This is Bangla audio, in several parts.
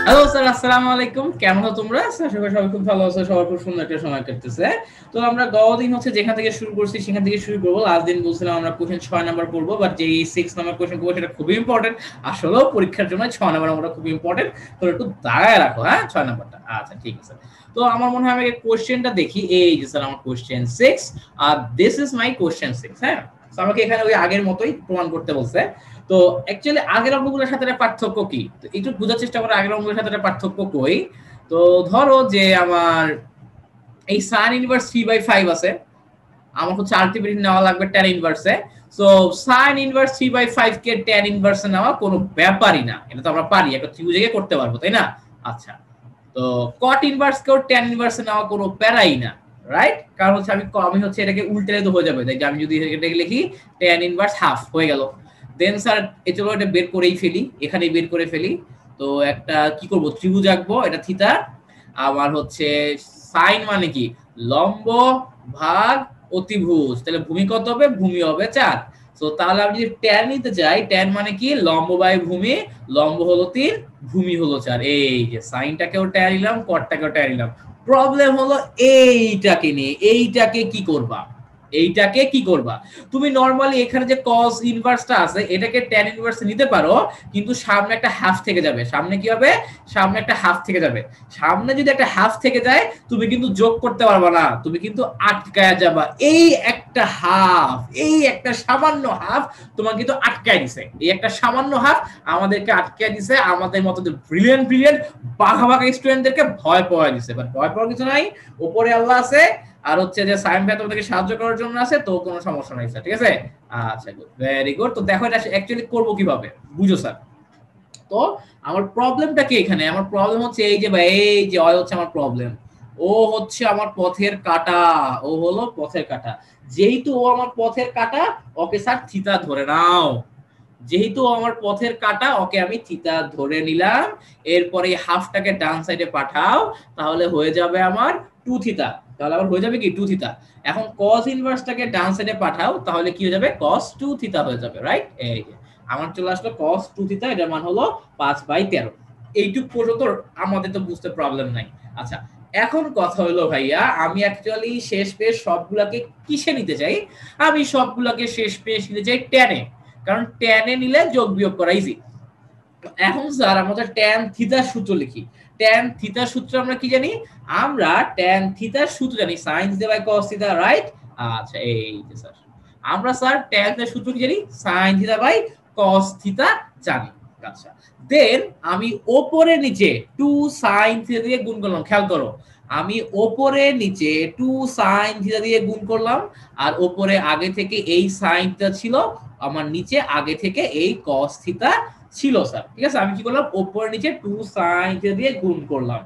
হ্যালো স্যার, আসসালামু আলাইকুম। কেমন আছো তোমরা? আশা করি সবাই খুব ভালো আছো, সবার খুব সুন্দর একটা সময় কাটতেছে। তো আমরা গতদিন যেখান থেকে শুরু করছি সেখান থেকে শুরু করবো। লাস্ট দিন বলছিলাম আমরা কোশ্চেন 6 নাম্বার পড়বো, বাট যে 6 নাম্বার কোশ্চেন করবো সেটা খুবই ইম্পর্টেন্ট। আসলেও পরীক্ষার জন্য 6 নাম্বার আমরা খুবই ইম্পর্টেন্ট। তো একটু দাঁড়ায় রাখো, হ্যাঁ 6 নাম্বারটা। আচ্ছা ঠিক আছে। তো আমার মনে হয় আমি কোশ্চেনটা দেখি। এই যে স্যার আমার কোশ্চেন 6, আর দিস ইজ মাই কোশ্চেন 6। হ্যাঁ, তো আমাকে এখানে ওই আগের মতোই প্রমাণ করতে বলছে। তো অ্যাকচুয়ালি আগের অঙ্কগুলোর সাথে পার্থক্য কি, তো একটু বোঝার চেষ্টা করো আগের অঙ্কগুলোর সাথে পার্থক্য কই। তো ধরো যে আমার এই sin ইনভার্স 3/5 আছে, আমার আলটিমেটলি নেওয়া লাগবে tan ইনভার্সে। সো sin ইনভার্স 3/5 কে tan ইনভার্সে নেওয়া কোনো ব্যাপারই না, এটা তো আমরা পারি, একটা ত্রিভুজে করতে পারবো, তাই না? আচ্ছা, তো cot ইনভার্স কেও tan ইনভার্সে নেওয়া কোনো প্যারাই না, রাইট? কারণ আমি এটাকে উল্টে তো হয়ে যাবে, তাই আমি যদি এটাকে লিখি tan ইনভার্স হাফ হয়ে গেল। দেন স্যার চলো এটা বের করেই ফেলি, এখানেই বের করে ফেলি। তো একটা কি করব, ত্রিভুজ আঁকবো, এটা থিতা। আবার সাইন মানে কি, লম্ব ভাগ অতিভুজ, তাহলে ভূমি কত হবে? ভূমি হবে 4। সো তাহলে আমি যদি ট্যান নিতে চাই, ট্যান মানে কি লম্ব বাই ভূমি, লম্ব হলো 3, ভূমি হলো 4। এই যে সাইনটাকেও ট্যান নিলাম, কটটাকেও ট্যান নিলাম। প্রবলেম হলো এইটাকে নিয়ে, এইটাকে কি করবা, এইটাকে কি করবা? তুমি নরমালি এখানে যে cos ইনভার্সটা আছে এটাকে tan ইনভার্স নিতে পারো, কিন্তু সামনে একটা হাফ থেকে যাবে। সামনে কি হবে? সামনে একটা হাফ থেকে যাবে। সামনে যদি একটা হাফ থেকে যায় তুমি কিন্তু যোগ করতে পারবা না, তুমি কিন্তু আটকায়া যাবা। এই একটা হাফ, এই একটা সামান্য হাফ তোমার কিন্তু আটকায় দিছে। এই একটা সামান্য হাফ আমাদেরকে আটকায় দিছে, আমাদের মতো ব্রিলিয়ান্ট ব্রিলিয়ান্ট বাঘা বাঘা স্টুডেন্টদেরকে ভয় পাওয়া দিছে। বাট ভয় পাওয়ার কিছু নাই, উপরে আল্লাহ আছে, আর যে সাইম ভাই তোমাদেরকে সাহায্য করার জন্য আছে, তো কোনো সমস্যা নাই স্যার, ঠিক আছে? আচ্ছা গুড, ভেরি গুড। তো দেখো এটা অ্যাকচুয়ালি করবো কিভাবে, বুঝো স্যার। তো আমার প্রবলেমটা কি এখানে? আমার প্রবলেম হচ্ছে এই যে ভাই, এই যে হচ্ছে আমার প্রবলেম। ও হচ্ছে আমার পথের কাটা, ও হলো পথের কাটা। যেহেতু ও আমার পথের কাটা, ওকে স্যার থিতা ধরে নাও। যেহেতু আমার পথের কাটা, ওকে আমি থিতা ধরে নিলাম। এরপরে হাফটাকে ডান সাইডে পাঠাও, তাহলে হয়ে যাবে আমার 2 থিতা। তাহলে আবার হয়ে যাবে কি 2 থিতা। এখন cos ইনভার্সটাকে ডান সাইডে পাঠাও, তাহলে কি হয়ে যাবে? cos 2 থিতা হয়ে যাবে, রাইট? এই যে আমার চলে আসলো cos 2 থিতা, এটার মান হলো 5/13। এইটুক পর্যন্ত আমাদের তো বুঝতে প্রবলেম নাই। আচ্ছা, এখন কথা হলো ভাইয়া, আমি অ্যাকচুয়ালি শেষ পেশ সবগুলাকে কিসে নিতে চাই? আমি সবগুলাকে শেষ পেশ নিতে চাই ট্যানে, কারণ ট্যানে নিলে যোগ বিয়োগ করা ইজি। এখন স্যার আমরা ট্যান থিতার সূত্র লিখি। ট্যান থিতার সূত্র আমরা কি জানি? আমরা ট্যান থিতার সূত্র জানি sin theta by cos theta, right? আচ্ছা এই যে স্যার আমরা স্যার ট্যান থিটার সূত্র কি জানি? sin theta by cos theta জানি। আচ্ছা, দেন আমি ওপরে নিচে 2 sin থিটা দিয়ে গুণ করলাম। খেয়াল করো, আমি ওপরে নিচে 2 sin থিটা দিয়ে গুণ করলাম, আর ওপরে আগে থেকে এই sin থিটা ছিল, আমার নিচে আগে থেকে এই cos থিটা ছিল স্যার, ঠিক আছে? আমি কি করলাম, উপরে নিচে 2 sin থিটা দিয়ে গুণ করলাম।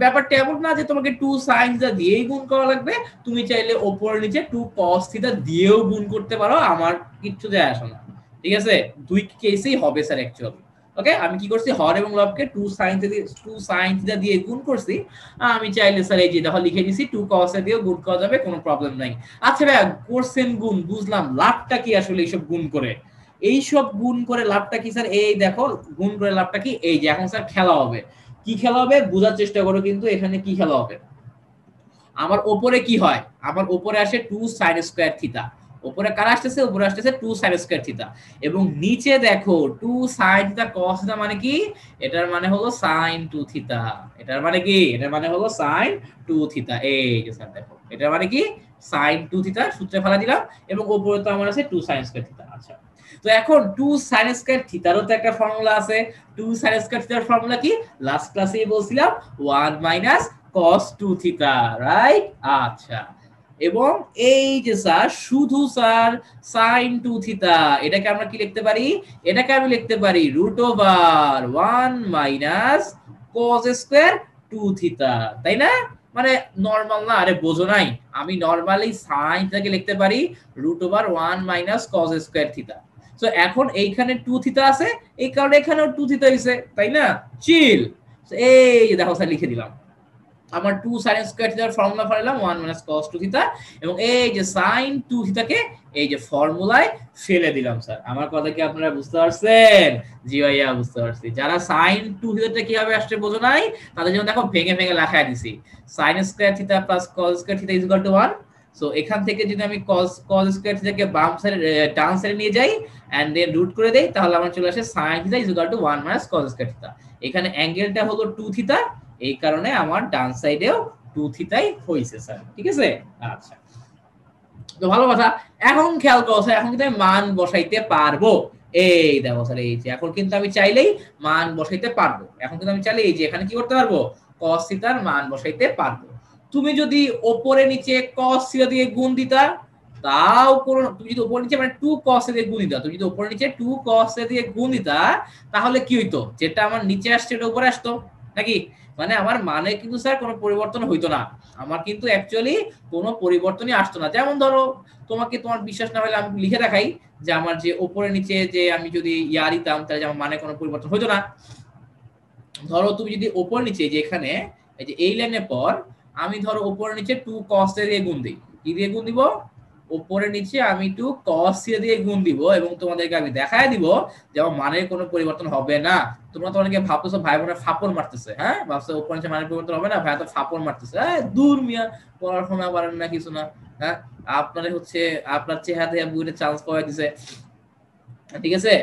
ব্যাপারটা এমন না যে তোমাকে 2 sin থিটা দিয়েই গুণ করা লাগবে, তুমি চাইলে উপরে নিচে 2 cos থিটা দিয়েও গুণ করতে পারো, আমার কিচ্ছু যায় আসে না, ঠিক আছে? দুই কেসেই হবে স্যার অ্যাকচুয়ালি। ওকে, আমি কি করছি, হর এবং লবকে 2 sin থিটা দিয়ে গুণ করছি। আমি চাইলে স্যার এই যে দেখো লিখে দিছি 2 cos এ দিয়েও গুণ করা যাবে, কোনো প্রবলেম নাই। আচ্ছা ভাই, করছেন গুণ বুঝলাম, লাভটা কি আসলে এইসব গুণ করে? এইসব গুণ করে লাভটা কি স্যার? এই দেখো গুণ করে লাভটা কি, এই যে এখন স্যার খেলা হবে। কি খেলা হবে বোঝার চেষ্টা করো, কিন্তু এখানে কি খেলা হবে? আমার উপরে কি হয়, আমার উপরে আসে 2 sin স্কয়ার থিটা। উপরে কার আসতেছে? উপরে আসতেছে 2 sin স্কয়ার থিটা। এবং নিচে দেখো 2 sin থিটা cos থিটা মানে কি? এটার মানে হলো sin 2 থিটা। এটার মানে কি? এটার মানে হলো sin 2 থিটা। এই যে স্যার দেখো, এটার মানে কি? sin 2 থিটা সূত্রে ফেলা দিলাম, এবং উপরে তো আমার আছে 2 sin স্কয়ার থিটা। আচ্ছা, তো এখন 2 sin স্কয়ার থিটারও তো একটা ফর্মুলা আছে। 2 sin স্কয়ার থিটার ফর্মুলা কি? লাস্ট ক্লাসেই বলছিলাম 1 মাইনাস cos 2 থিটা, রাইট? আচ্ছা, এবং এই যে স্যার শুধু স্যার sin 2 থিটা, এটাকে আমরা কি লিখতে পারি? এটাকে আমি লিখতে পারি √1 মাইনাস cos স্কয়ার 2 থিটা, তাই না? মানে নরমাল না? আরে বোঝো নাই, আমি নরমালি sin থিটাকে লিখতে পারি √1 minus cos square theta. So এখন এইখানে 2 থিটা আছে, এই কারণে এখানেও 2 থিটা হইছে, তাই না? চিল। এই যে দেখো স্যার লিখে দিলাম। আমার 2 sin স্কয়ার থিটার ফর্মুলা পাইলাম 1 - cos 2 থিটা, এবং এই যে sin 2 থিটাকে এই যে ফর্মুলায় ফেলে দিলাম স্যার। আমার কথা কি আপনারা বুঝতে পারছেন? জি ভাইয়া বুঝতে পারছি। যারা sin 2 থিটাটা কিভাবে আসছে বোঝো নাই, তাদের জন্য দেখো ভেঙে ভেঙে লেখায় দিছি। sin square theta plus cos square theta is equal two 1। So এখান থেকে যদি আমি cos স্কয়ার থিটাকে বাম সাইডে ডান সাইডে নিয়ে যাই এন্ড দেন রুট করে দেই, তাহলে আমার চলে আসে sin theta is equal two 1 - cos square theta. এখানে অ্যাঙ্গেলটা হলো 2 থিটা, এই কারণে আমার ডান সাইডেও 2 থিটাই হইছে স্যার। ঠিক আছে? আচ্ছা, তো ভালো কথা। এখন খেয়াল করো স্যার, এখন কিন্তু আমি মান বসাইতে পারবো। এই দেখো স্যার, এই যে এখন কিন্তু আমি চাইলেই মান বসাইতে পারবো। এখন কিন্তু আমি চাইলেই এই যে এখানে কি করতে পারবো, cos থিটার মান বসাইতে পারবো। তুমি যদি উপরে নিচে cos থিটা দিয়ে গুণ দিতা তাও কোন, তুমি যদি উপরে নিচে মানে 2 cos দিয়ে গুণ দিতা, তুমি যদি উপরে নিচে 2 cos দিয়ে গুণ দিতা, তাহলে কি হইতো, যেটা আমার নিচে আসছে এটা উপরে আসতো নাকি? মানে আমার মানে কিন্তু স্যার কোনো পরিবর্তন হইতো না, আমার কিন্তু অ্যাকচুয়ালি কোনো পরিবর্তনই আসতো না। যেমন ধরো, তোমাকে তোমার বিশ্বাস না হলে আমি লিখে দেখাই যে আমার যে উপরে নিচে যে আমি যদি ইয়া দিতাম তাহলে আমার মানে কোনো পরিবর্তন হইতো না। ধরো তুমি যদি উপর নিচে যে এখানে এই যে এই লাইনের পর আমি ধরো উপরে নিচে 2 cos দিয়ে গুণ দিই, কি দিয়ে গুণ দিব, উপরে নিচে আমি 2 cos দিয়ে গুণ দিব, এবং তোমাদেরকে আমি দেখায় দিব যে আমার মানের কোনো পরিবর্তন হবে না। তোমরা তো অনেকে ভাবতেছো ভাই বোনের ফাপড় মারতেছে, হ্যাঁ ভাবছো উপরে নিচে মানের পরিবর্তন হবে না, ভাই তো ফাপড় মারতেছে, দূর মিয়া, পড়াশোনা পারেন না কিছু না, হ্যাঁ আপনারে হচ্ছে আপনার চেহারা দিয়ে বুঝে চান্স পাওয়া দিছে। ঠিক আছে?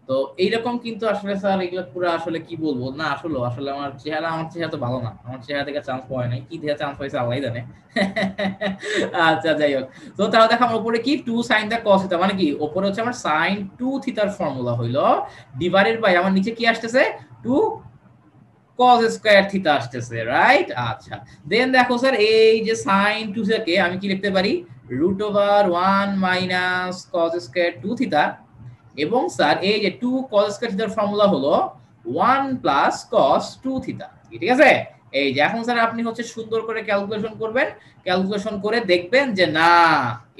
তো এইরকম কিন্তু আসলে স্যার এগুলো পুরো আসলে কি বলবো না, আসলে আসলে আমার চেহারা তো ভালো না, আমার চেহারা থেকে চান্স পাওয়া নাই, কি দিয়ে চান্স পাইছে আল্লাহই জানে। আচ্ছা যাই হোক, তো তাহলে দেখো আমার উপরে কি 2 sin দা cos থিটা, মানে কি উপরে হচ্ছে আমার sin 2 থিটার ফর্মুলা হইলো ডিভাইডেড বাই আমার নিচে কি আসতেছে 2 cos স্কয়ার থিটা আসতেছে, রাইট? আচ্ছা, দেন দেখো স্যার এই যে sin 2 থিটাকে আমি কি লিখতে পারি, √1 - cos স্কয়ার 2 থিটা, এবং স্যার এই যে 2 cos স্কয়ার থিটার ফর্মুলা হলো 1 + cos 2 থিটা। ঠিক আছে? এই যে এখন স্যার আপনি হচ্ছে সুন্দর করে ক্যালকুলেশন করবেন, ক্যালকুলেশন করে দেখবেন যে না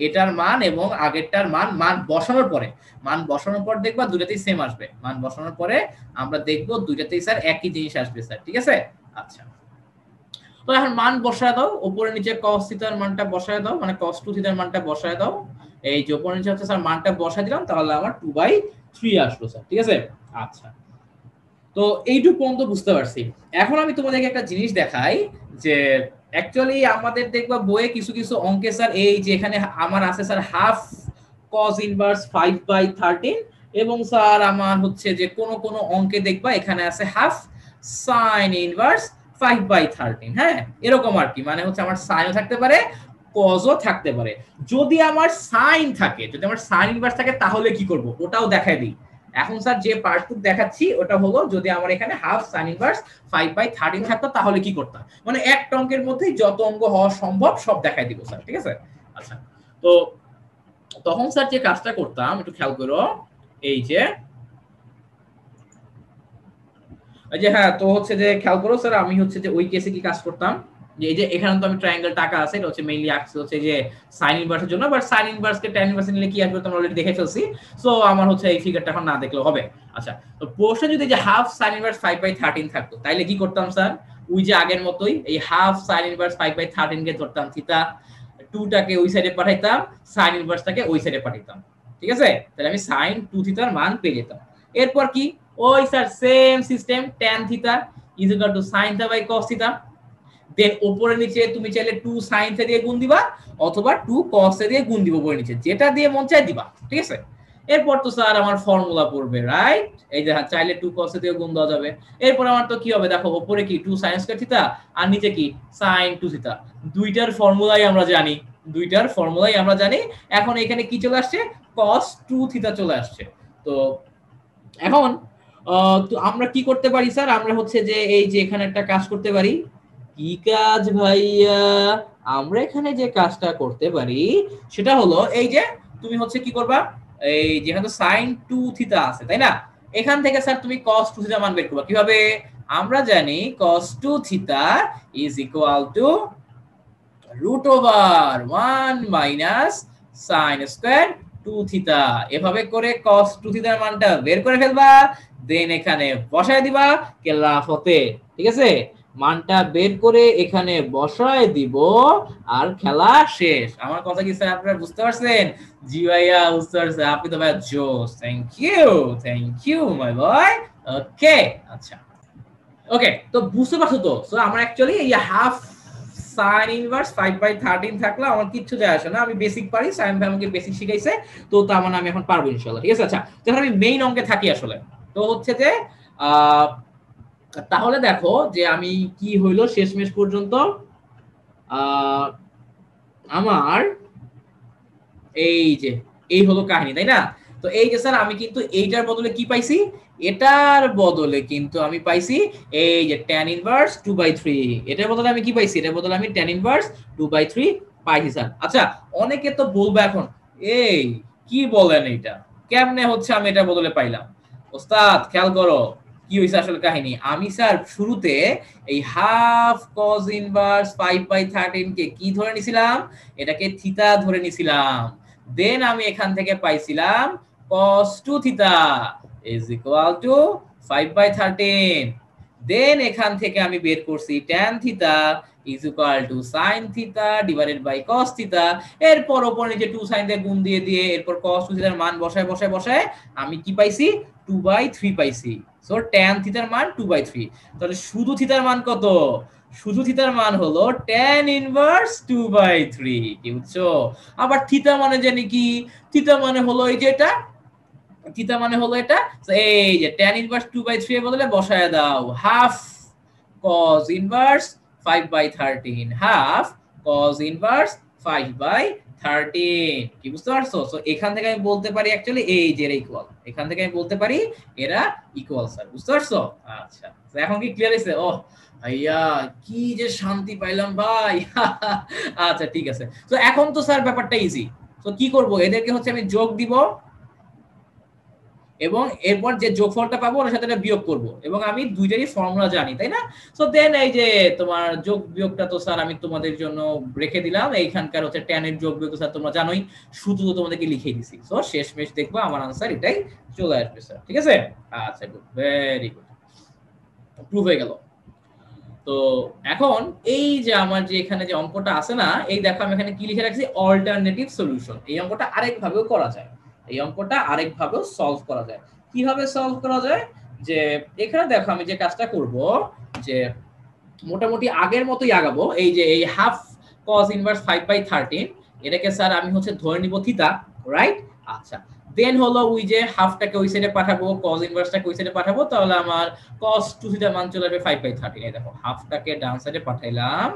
এটার মান এবং আগেরটার মান বসানোর পর দেখবা দুটোতেই সেম আসবে, মান বসানোর পরে আমরা দেখব দুটোতেই স্যার একই জিনিস আসবে স্যার। ঠিক আছে? আচ্ছা, তো এখন মান বসায় দাও, উপরে নিচে cos থিটার মানটা বসায় দাও, মানে cos 2 থিটার মানটা বসায় দাও। এই যে উপরে নিচে হচ্ছে স্যার মানটা বসায় দিলাম, তাহলে আমার 2/3 আসলো স্যার। ঠিক আছে? আচ্ছা, তো এইটুকু পর্যন্ত বুঝতে পারছি। এখন আমি তোমাদেরকে একটা জিনিস দেখাই যে অ্যাকচুয়ালি আমাদের দেখবা বইয়ে কিছু কিছু অঙ্কে স্যার এই যে এখানে আমার আছে স্যার হাফ cos ইনভার্স 5/13, এবং স্যার আমার হচ্ছে যে কোন কোন অঙ্কে দেখবা এখানে আছে হাফ sin ইনভার্স 5/13, হ্যাঁ এরকম আর কি, মানে হচ্ছে আমার সাইনও থাকতে পারে কজও থাকতে পারে। যদি আমার সাইন থাকে, যদি আমার সাইন ইনভার্স থাকে তাহলে কি করব ওটাও দেখাই দিই। এখন স্যার যে পার্টটুক দেখাচ্ছি ওটা হলো যদি আমার এখানে হাফ সাইন ইনভার্স 5/13 থাকতো তাহলে কি করতাম, মানে এক অঙ্কের মধ্যেই যত অঙ্ক হওয়া সম্ভব সব দেখাই দিব স্যার। ঠিক আছে? আচ্ছা, তো তখন স্যার যে কাজটা করতাম একটু খেয়াল করো, এই যে হ্যাঁ, তো হচ্ছে যে খেয়াল করো স্যার আমি হচ্ছে যে ওই কেসে কি কাজ করতাম, যে এই যে এখানে তো আমি ট্রায়াঙ্গেল টাকা আছে, এটা হচ্ছে মেইনলি আঁকছি হচ্ছে যে সাইন ইনভার্সের জন্য, but sign inverse K tan inverse নিলে কি আসবে তোমরা অলরেডি দেখে ফেলছি। সো আমার হচ্ছে এই ফিগারটা এখন না দেখলেও হবে। আচ্ছা, তো প্রশ্নে যদি যে হাফ সাইন ইনভার্স 5/13 থাকতো তাইলে কি করতাম স্যার, ওই যে আগের মতোই এই হাফ সাইন ইনভার্স 5/13 কে ধরতাম থিতা, 2 টাকে ওই সাইডে পাঠাইতাম, সাইন ইনভার্সটাকে ওই সাইডে পাঠাইতাম। ঠিক আছে? তাহলে আমি sin 2 থিটার মান পেয়ে যেতাম। এরপর কি ওই sir same system tan theta is equal to sin theta by cos theta, then উপরে নিচে তুমি চাইলে 2 sin থিটা দিয়ে গুণ দিবা অথবা 2 cos থিটা দিয়ে গুণ দিব, উপরে নিচে যেটা দিয়ে মন চায় দিবা। ঠিক আছে? এরপর তো স্যার আমার ফর্মুলা পড়বে, রাইট? এই যে চাইলে 2 cos থিটা দিয়ে গুণ দেওয়া যাবে। এরপর আমার তো কি হবে দেখো, উপরে কি 2 sin স্কয়ার থিটা আর নিচে কি sin 2 থিটা, দুইটার ফর্মুলাই আমরা জানি। এখন এখানে কি চলে আসছে, cos 2 থিটা চলে আসছে। তো এখন তো আমরা কি করতে পারি স্যার, আমরা হচ্ছে যে এই যে এখানে একটা কাজ করতে পারি। কি কাজ ভাইয়া? আমরা এখানে যে কাজটা করতে পারি সেটা হলো এই যে তুমি হচ্ছে কি করবা, এই যেখানে sin 2 থিটা আছে তাই না, এখান থেকে স্যার তুমি cos 2 থিটা মান বের করবা কিভাবে, আমরা জানি cos 2 theta is equal two √1 - sin square 2 theta, এভাবে করে cos 2 থিটার মানটা বের করে ফেলবা, দেন এখানে বসায় দিবা কেল্লা ফতে। ঠিক আছে? মানটা বের করে এখানে বসায় দিব আর খেলা শেষ। আমার কথা কি স্যার আপনারা বুঝতে পারছেন? জি ভাইয়া বুঝতে পারছেন, আপনি তো ভাইয়া জোস। থ্যাংক ইউ মাই বয়। ওকে আচ্ছা ওকে, তো বুঝতে পারছো তো? সো আমরা অ্যাকচুয়ালি এই হাফ সাইন ইনভার্স 5/13 থাকলে আমার কিচ্ছু যায় আসে না, আমি বেসিক পারি, সাইন ভাই আমাকে বেসিক শিখাইছে, তো তার মানে আমি এখন পারবো ইনশাআল্লাহ। ঠিক আছে আচ্ছা, যখন আমি মেইন অঙ্কে থাকি আসলে, তো হচ্ছে যে আহ তাহলে দেখো যে আমি কি হইলো শেষমেশ পর্যন্ত আহ আমার এই যে এই হলো কাহিনী, তাই না? তো এই যে স্যার আমি কিন্তু এইটার বদলে কি পাইছি, এটার বদলে কিন্তু আমি পাইছি এই যে tan ইনভার্স 2/3। এটার বদলে আমি কি পাইছি, এটার বদলে আমি tan ইনভার্স 2/3 পাইছি স্যার। আচ্ছা অনেকে তো বলবে এখন এই কি বলেন এটা কেমনে হচ্ছে আমি এটার বদলে পাইলাম? ওস্তাদ খেয়াল করো কি হইছে আসলে কাহিনী। আমি স্যার শুরুতে এই হাফ cos ইনভার্স 5/13 কে কি ধরে নিছিলাম, এটাকে থিতা ধরে নিছিলাম। দেন আমি এখান থেকে পাইছিলাম cos 2 theta is equal to 5/13। দেন এখান থেকে আমি বের করছি tan theta is equal to sin theta divided by cos থিতা। এরপর ওপর নিচে 2 sin দিয়ে গুণ দিয়ে দিয়ে এরপর cos 2 থিতার মান বসায় বসায় বসায় আমি কি পাইছি 2/3 পাইছি। সো tan থিতার মান 2/3। তাহলে শুধু থিতার মান কত? শুধু থিতার মান হলো tan ইনভার্স 2/3। কি বুঝছো? আবার থিতা মানে জানি কি, থিতা মানে হলো এই যে এটা, থিতা মানে হলো এটা। তো এই যে tan ইনভার্স 2/3 এর বদলে বসায় দাও half cos inverse 5/13, half cos inverse 5/13। কি বুঝতে পারছো? সো এখান থেকে আমি বলতে পারি অ্যাকচুয়ালি এই যে এরা ইকুয়াল, এখান থেকে আমি বলতে পারি এরা ইকুয়াল স্যার। বুঝতে পারছো? আচ্ছা এখন কি ক্লিয়ার হইছে? ওহ ভাইয়া কি যে শান্তি পাইলাম ভাই। আচ্ছা ঠিক আছে, তো এখন তো স্যার ব্যাপারটা ইজি। তো কি করব, এদেরকে হচ্ছে আমি যোগ দিব এবং এরপর যে যোগফলটা পাবো ওর সাথে এটা বিয়োগ করব, এবং আমি দুইটারই ফর্মুলা জানি, তাই না? সো দেন এই যে তোমার যোগ বিয়োগটা তো স্যার আমি তোমাদের জন্য রেখে দিলাম। এইখানকার হচ্ছে tan এর যোগ বিয়োগ তো স্যার তোমরা জানোই, শুধু তো তোমাদেরকে লিখে দিছি। সো শেষমেশ দেখবো আমার আনসার এটাই চলে আসবে স্যার। ঠিক আছে আচ্ছা গুড, ভেরি গুড, প্রুভ হয়ে গেল। তো এখন এই যে আমার যে এখানে যে অঙ্কটা আছে না, এই দেখো আমি এখানে কি লিখে রাখছি, অল্টারনেটিভ সলিউশন। এই অঙ্কটা আরেক ভাবেও করা যায়, এই অঙ্কটা আরেক ভাবেও সলভ করা যায়। কিভাবে সলভ করা যায়, যে এখানে দেখো আমি যে কাজটা করব, যে মোটামুটি আগের মতোই আগাবো। এই যে এই হাফ cos ইনভার্স 5/13 এটাকে স্যার আমি হচ্ছে ধরে নিব থিতা, রাইট? আচ্ছা দেন হলো ওই যে হাফটাকে ওই সাইডে পাঠাবো, cos ইনভার্সটাকে ওই সাইডে পাঠাবো, তাহলে আমার cos 2 থিটা মান চলে আসবে 5/13। এই দেখো হাফটাকে ডান সাইডে পাঠাইলাম,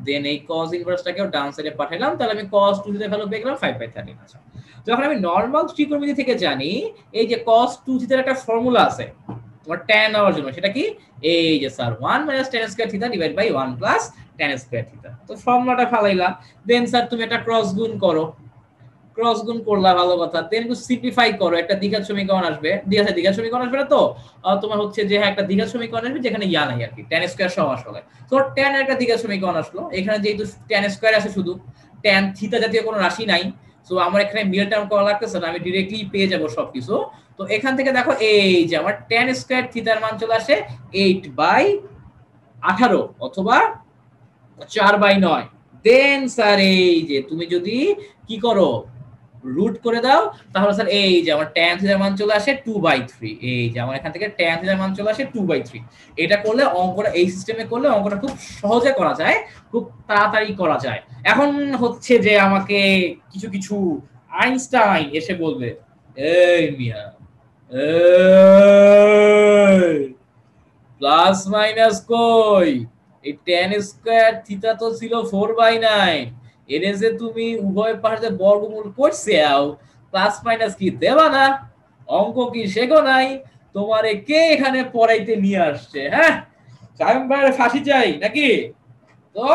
দেন এই cos ইনভার্সটাকেও ডান সাইডে পাঠাইলাম, তাহলে আমি cos 2 থিটা ভ্যালু পেয়ে গেলাম 5/13। আচ্ছা যখন আমি নরমাল ত্রিকোণমিতি থেকে জানি এই যে cos 2 থিটার একটা ফর্মুলা আছে তোমার tan নেওয়ার জন্য, সেটা কি, এই যে sir 1 - tan square theta divide by 1 + tan square theta. তো ফর্মুলাটা ফালাইলা, দেন স্যার তুমি এটা ক্রস গুণ করো, ক্রস গুণ করলা ভালো কথা, দেন একটু সিম্পলিফাই করো, একটা দ্বিঘাত সমীকরণ আসবে, দ্বিঘাত সমীকরণ আসবে না তো তোমার হচ্ছে যে হ্যাঁ একটা দ্বিঘাত সমীকরণ আসবে যেখানে ইয়া নাই আর কি, tan স্কয়ার সহ আসলে। তো tan এর একটা দ্বিঘাত সমীকরণ আসলো, এখানে যেহেতু tan স্কয়ার আছে শুধু, tan থিটা জাতীয় কোনো রাশি নাই, সো আমার এখানে মিল টার্ম করা লাগতেছে না, আমি ডিরেক্টলি পেয়ে যাব সবকিছু। তো এখান থেকে দেখো এই যে আমার tan স্কয়ার থিটার মান চলে আসে 8/18 অথবা 4/9। দেন স্যার এই যে তুমি যদি কি করো রুট করে দাও, তাহলে স্যার এই যে আমার tan থিটার মান চলে আসে 2/3। এই যে আমার এখান থেকে tan থিটার মান চলে আসে 2/3। এটা করলে অঙ্কটা এই সিস্টেমে করলে অঙ্কটা খুব সহজে করা যায়, খুব তাড়াতাড়ি করা যায়। এখন হচ্ছে যে আমাকে কিছু কিছু আইনস্টাইন এসে বলবে এই মিয়া এই প্লাস মাইনাস কই, এই tan স্কয়ার থিটা তো ছিল 4/9, এর যে তুমি উভয় পাশে বর্গমূল করছাও, প্লাস মাইনাস কি দেবা না? অঙ্ক কি শেখো নাই? তোমারে কে এখানে পড়াইতে নিয়ে আসছে? হ্যাঁ সায়ন ভাইয়ের ফাঁসি চাই নাকি? তো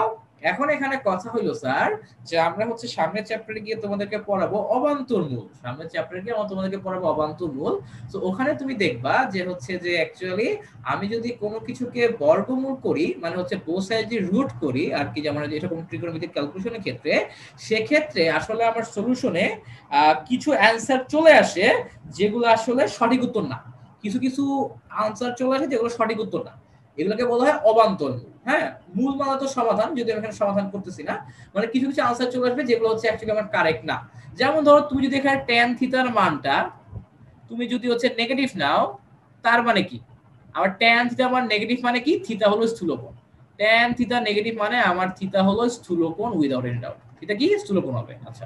এখন এখানে কথা হইলো স্যার যে আমরা হচ্ছে সামনের চ্যাপ্টারে গিয়ে তোমাদেরকে পড়াবো অবান্তর মূল, সামনের চ্যাপ্টারে গিয়ে আমরা তোমাদেরকে পড়াবো অবান্তর মূল। তো ওখানে তুমি দেখবা যে হচ্ছে যে অ্যাকচুয়ালি আমি যদি কোনো কিছুকে বর্গমূল করি, মানে হচ্ছে বোথ সাইড দিয়ে রুট করি আর কি, যেমন এটা কোনো ত্রিকোণমিতিক ক্যালকুলেশনের ক্ষেত্রে, সেক্ষেত্রে আসলে আমার সলিউশনে কিছু অ্যানসার চলে আসে যেগুলো আসলে সঠিক উত্তর না, কিছু কিছু আনসার চলে আসে যেগুলো সঠিক উত্তর না। এগুলোকে বলা হয় অবান্তর মূল। হ্যাঁ, মূল মানে তো সমাধান, যদি আমি এখানে সমাধান করতেছি না, মানে কিছু কিছু আনসার চলে আসবে যেগুলো হচ্ছে অ্যাকচুয়ালি আমার কারেক্ট না। যেমন ধরো তুমি যদি এখানে tan থিটার মানটা তুমি যদি হচ্ছে নেগেটিভ নাও, তার মানে কি? আবার tan থিটা আমার নেগেটিভ মানে কি? থিটা হলো স্থূলকোণ। tan থিটা নেগেটিভ মানে আমার থিটা হলো স্থূলকোণ উইদাউট এনি ডাউট। এটা কি স্থূলকোণ হবে। আচ্ছা,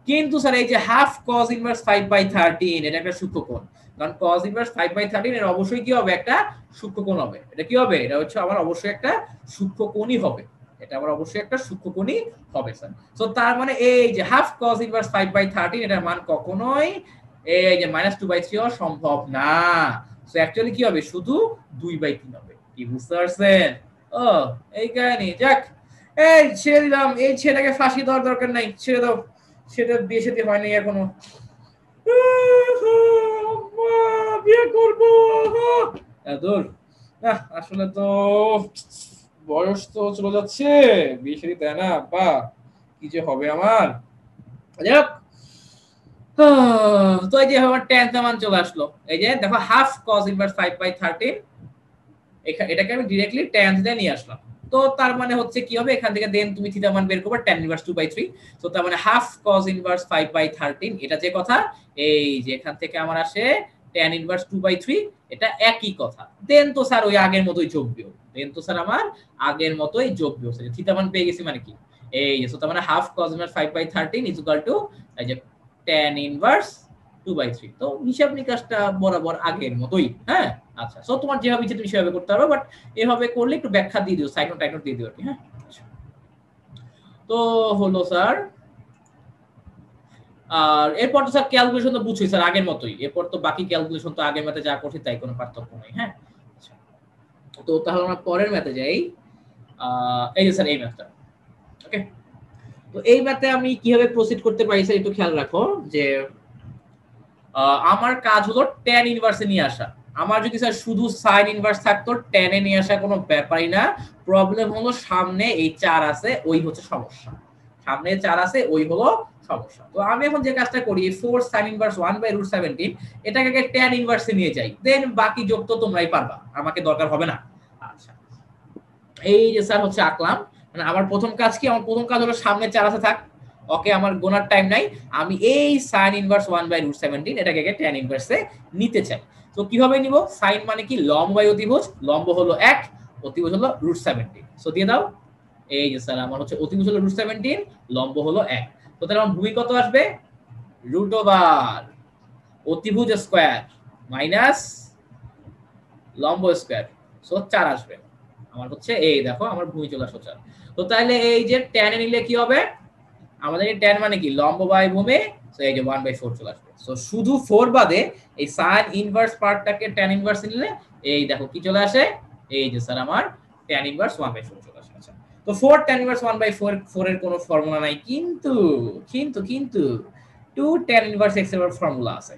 কিন্তু স্যার এই যে হাফ cos ইনভার্স 5/13 এটা একটা সূক্ষ্মকোণ, কারণ cos ইনভার্স 5/13 এর অবশ্যই কি হবে? একটা সূক্ষ্মকোণ হবে। এটা কি হবে? এটা হচ্ছে আমার অবশ্যই একটা সূক্ষ্মকোণই হবে। এটা আমার অবশ্যই একটা সূক্ষ্মকোণই হবে স্যার। সো তার মানে এই যে হাফ cos ইনভার্স 5/13 এটার মান কখনোই এই যে -2/3 হওয়া সম্ভব না। সো অ্যাকচুয়ালি কি হবে? শুধু 2/3 হবে। কি বুঝতে পারছেন? ও এই কাহিনী। যাক, এই ছেড়ে দিলাম, এই ছেলেটাকে ফাঁসি দেওয়ার দরকার নাই, ছেড়ে দাও। সেটা বিয়ে শাদী হয়নি এখনো। বিয়ে করবো দূর। আসলে তো বয়স তো চলে যাচ্ছে, বিয়ে শাদী তাই না বা কি যে হবে আমার। যাক, তো এই যে আমার 10th মান চলে আসলো। এই যে দেখো হাফ cos ইনভার্স 5/13, এটাকে আমি ডাইরেক্টলি tan থিটা নিয়ে আসলাম। তো তার মানে হচ্ছে কি হবে? এখান থেকে দেন তুমি থিটা মান বের করবে tan ইনভার্স 2/3। তো তার মানে হাফ cos ইনভার্স 5/13 এটা যে কথা, এই যে এখান থেকে আমার আসে tan ইনভার্স 2/3, এটা একই কথা। দেন তো স্যার ওই আগের মতোই যোগ বিয়োগ, দেন তো স্যার আমার আগের মতোই যোগ বিয়োগ। থিটা মান পেয়ে গেছি মানে কি? এই যে তার মানে half cos inverse 5/13 is equal two এই যে tan ইনভার্স 2/3। তো হিসাব নিকাশটা বরাবর আগের মতোই। হ্যাঁ, আচ্ছা, সো তোমার যেভাবে ইচ্ছে তুমি সেভাবে করতে পারবে, বাট এভাবে করলে একটু ব্যাখ্যা দিয়ে দিও, সাইড নোট টাইড নোট দিয়ে দিও আর কি। হ্যাঁ, তো হলো স্যার। আর এরপর তো স্যার ক্যালকুলেশন তো বুঝছোই স্যার আগের মতোই। এরপর তো বাকি ক্যালকুলেশন তো আগের ম্যাথে যা করছি তাই, কোনো পার্থক্য নেই। হ্যাঁ, আচ্ছা, তো তাহলে আমরা পরের ম্যাথে যাই। এই যে স্যার এই ম্যাথটা। ওকে, তো এই ম্যাথে আমি কিভাবে প্রসিড করতে পারি স্যার একটু খেয়াল রাখো যে আমার কাজ হলো tan ইনভার্সে নিয়ে আসা। আমার যদি স্যার শুধু sin ইনভার্স থাকতো, tan এ নিয়ে আসা কোনো ব্যাপারই না। প্রবলেম হলো সামনে এই 4 আছে, ওই হচ্ছে সমস্যা। সামনে 4 আছে, ওই হলো সমস্যা। তো আমি এখন যে কাজটা করি, 4 sin ইনভার্স 1/√17 এটাকে আগে tan ইনভার্সে নিয়ে যাই, দেন বাকি যোগ তো তোমরাই পারবা, আমাকে দরকার হবে না। আচ্ছা, এই যে স্যার হচ্ছে আঁকলাম। মানে আমার প্রথম কাজ কি? আমার প্রথম কাজ হলো সামনে 4 আছে থাক, ওকে, আমার গোনার টাইম নাই। আমি এই sin ইনভার্স 1/√17 এটাকে আগে tan ইনভার্সে নিতে চাই। তো কিভাবে নিব? sin মানে কি? লম্ব বাই অতিভুজ। লম্ব হলো 1, অতিভুজ হলো √17। সো দিয়ে দাও। এই যে স্যার আমার হচ্ছে অতিভুজ হলো √17, লম্ব হলো 1। তো তাহলে আমার ভূমি কত আসবে? √ অতিভুজ স্কয়ার মাইনাস লম্ব স্কয়ার, সো 4 আসবে। আমার হচ্ছে এই দেখো আমার ভূমি চলে আসলো 4। তো তাহলে এই যে tan এ নিলে কি হবে? আমাদের এই tan মানে কি? লম্ব বাই ভূমি। সো এই যে 1/4 চলে আসবে। সো শুধু 4 বাদে এই sin ইনভার্স পার্টটাকে tan ইনভার্স নিলে এই দেখো কি চলে আসে? এই যে স্যার আমার tan ইনভার্স 1/4 চলে আসে। আচ্ছা, তো 4 tan ইনভার্স 1/4, 4 এর কোনো ফর্মুলা নাই, কিন্তু কিন্তু কিন্তু 2 tan ইনভার্স x এর ফর্মুলা আছে।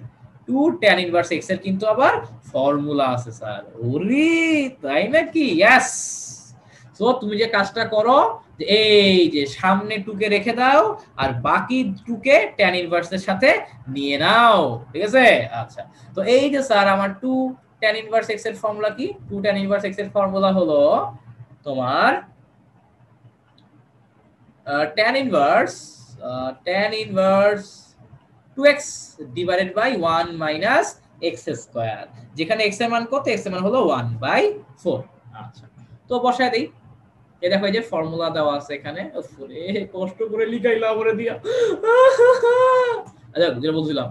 2 tan ইনভার্স x এর কিন্তু আবার ফর্মুলা আছে স্যার। ওরে তাই নাকি? ইয়েস। সো তুমি যে কাজটা করো, যে এই যে সামনে 2 কে রেখে দাও আর বাকি 2 কে tan ইনভার্স এর সাথে নিয়ে নাও, ঠিক আছে? আচ্ছা, তো এই যে স্যার আমার 2 tan ইনভার্স x এর ফর্মুলা কি? 2 tan ইনভার্স x এর ফর্মুলা হলো তোমার tan inverse 2x divided by 1 minus x square, যেখানে x এর মান কত? x এর মান হলো 1/4। আচ্ছা, তো বসায় দেই। এই দেখো এই যে ফর্মুলা দেওয়া আছে এখানে। ওরে কষ্ট করে লিখাইলা আমারে দিয়া। আচ্ছা, যেটা বলছিলাম,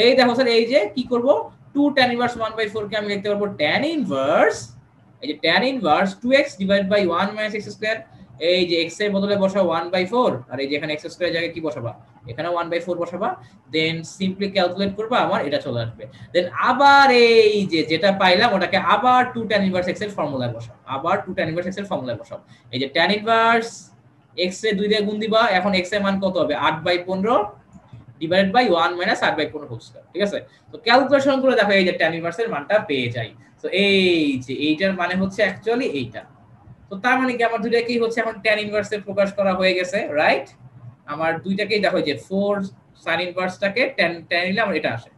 এই দেখো স্যার এই যে কি করব? 2 tan ইনভার্স 1/4 কে আমি লিখতে পারবো tan ইনভার্স, এই যে tan inverse 2x divided by 1 minus x square. এই যে x এর বদলে বসাও 1/4, আর এই যে এখানে x স্কয়ার জায়গায় কি বসাবা? এখানে 1/4 বসাবা। দেন সিম্পলি ক্যালকুলেট করবা, আমার এটা চলে আসবে। দেন আবার এই যে যেটা পাইলাম ওটাকে আবার 2 tan ইনভার্স x এর ফর্মুলায় বসাও, আবার 2 tan ইনভার্স x এর ফর্মুলায় বসাও। এই যে tan ইনভার্স x এর 2 দিয়ে গুণ দিবা, এখন x এর মান কত হবে? 8/15 divided by 1 minus 8/15 whole square, ঠিক আছে? তো ক্যালকুলেশন করে দেখো এই যে tan ইনভার্স এর মানটা পেয়ে যাই। তো এই যে এইটার মানে হচ্ছে অ্যাকচুয়ালি এইটা। তো তার মানে কি আমার দুইটাকেই হচ্ছে এখন tan ইনভার্স এ প্রকাশ করা হয়ে গেছে, রাইট? আমার দুইটাকেই দেখো যে 4 sin ইনভার্সটাকে tan নিলে আমার এটা আসে।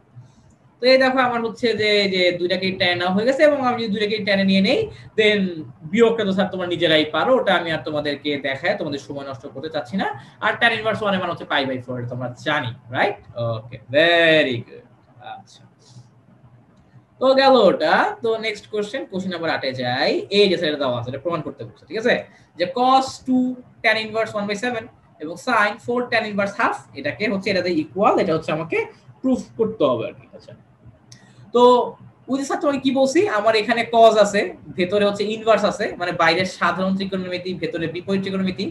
তো এই দেখো আমার হচ্ছে যে যে দুইটাকে টেনে নেওয়া হয়ে গেছে, এবং আমি যদি দুইটাকে টেনে নিয়ে নেই দেন বিয়োগটা তো স্যার তোমরা নিজেরাই পারো, ওটা আমি আর তোমাদেরকে দেখায় তোমাদের সময় নষ্ট করতে চাচ্ছি না। আর tan ইনভার্স 1 এর মান হচ্ছে π/4, তোমরা জানি, রাইট? ওকে, ভেরি গুড। আচ্ছা, তো গেল ওটা। তো নেক্সট কোশ্চেন নাম্বার 8 এ যাই। এই যে সেটা দেওয়া আছে, এটা প্রমাণ করতে বলছে, ঠিক আছে? যে cos 2 tan ইনভার্স 1/7 এবং sin 4 tan ইনভার্স হাফ, এটাকে হচ্ছে এটাতে ইকুয়াল, এটা হচ্ছে আমাকে প্রুফ করতে হবে আর কি। আচ্ছা, তো ওই যে স্যার তোমাকে কি বলছি, আমার এখানে cos আছে, ভেতরে হচ্ছে ইনভার্স আছে, মানে বাইরের সাধারণ ত্রিকোণমিতি, ভেতরে বিপরীত ত্রিকোণমিতি।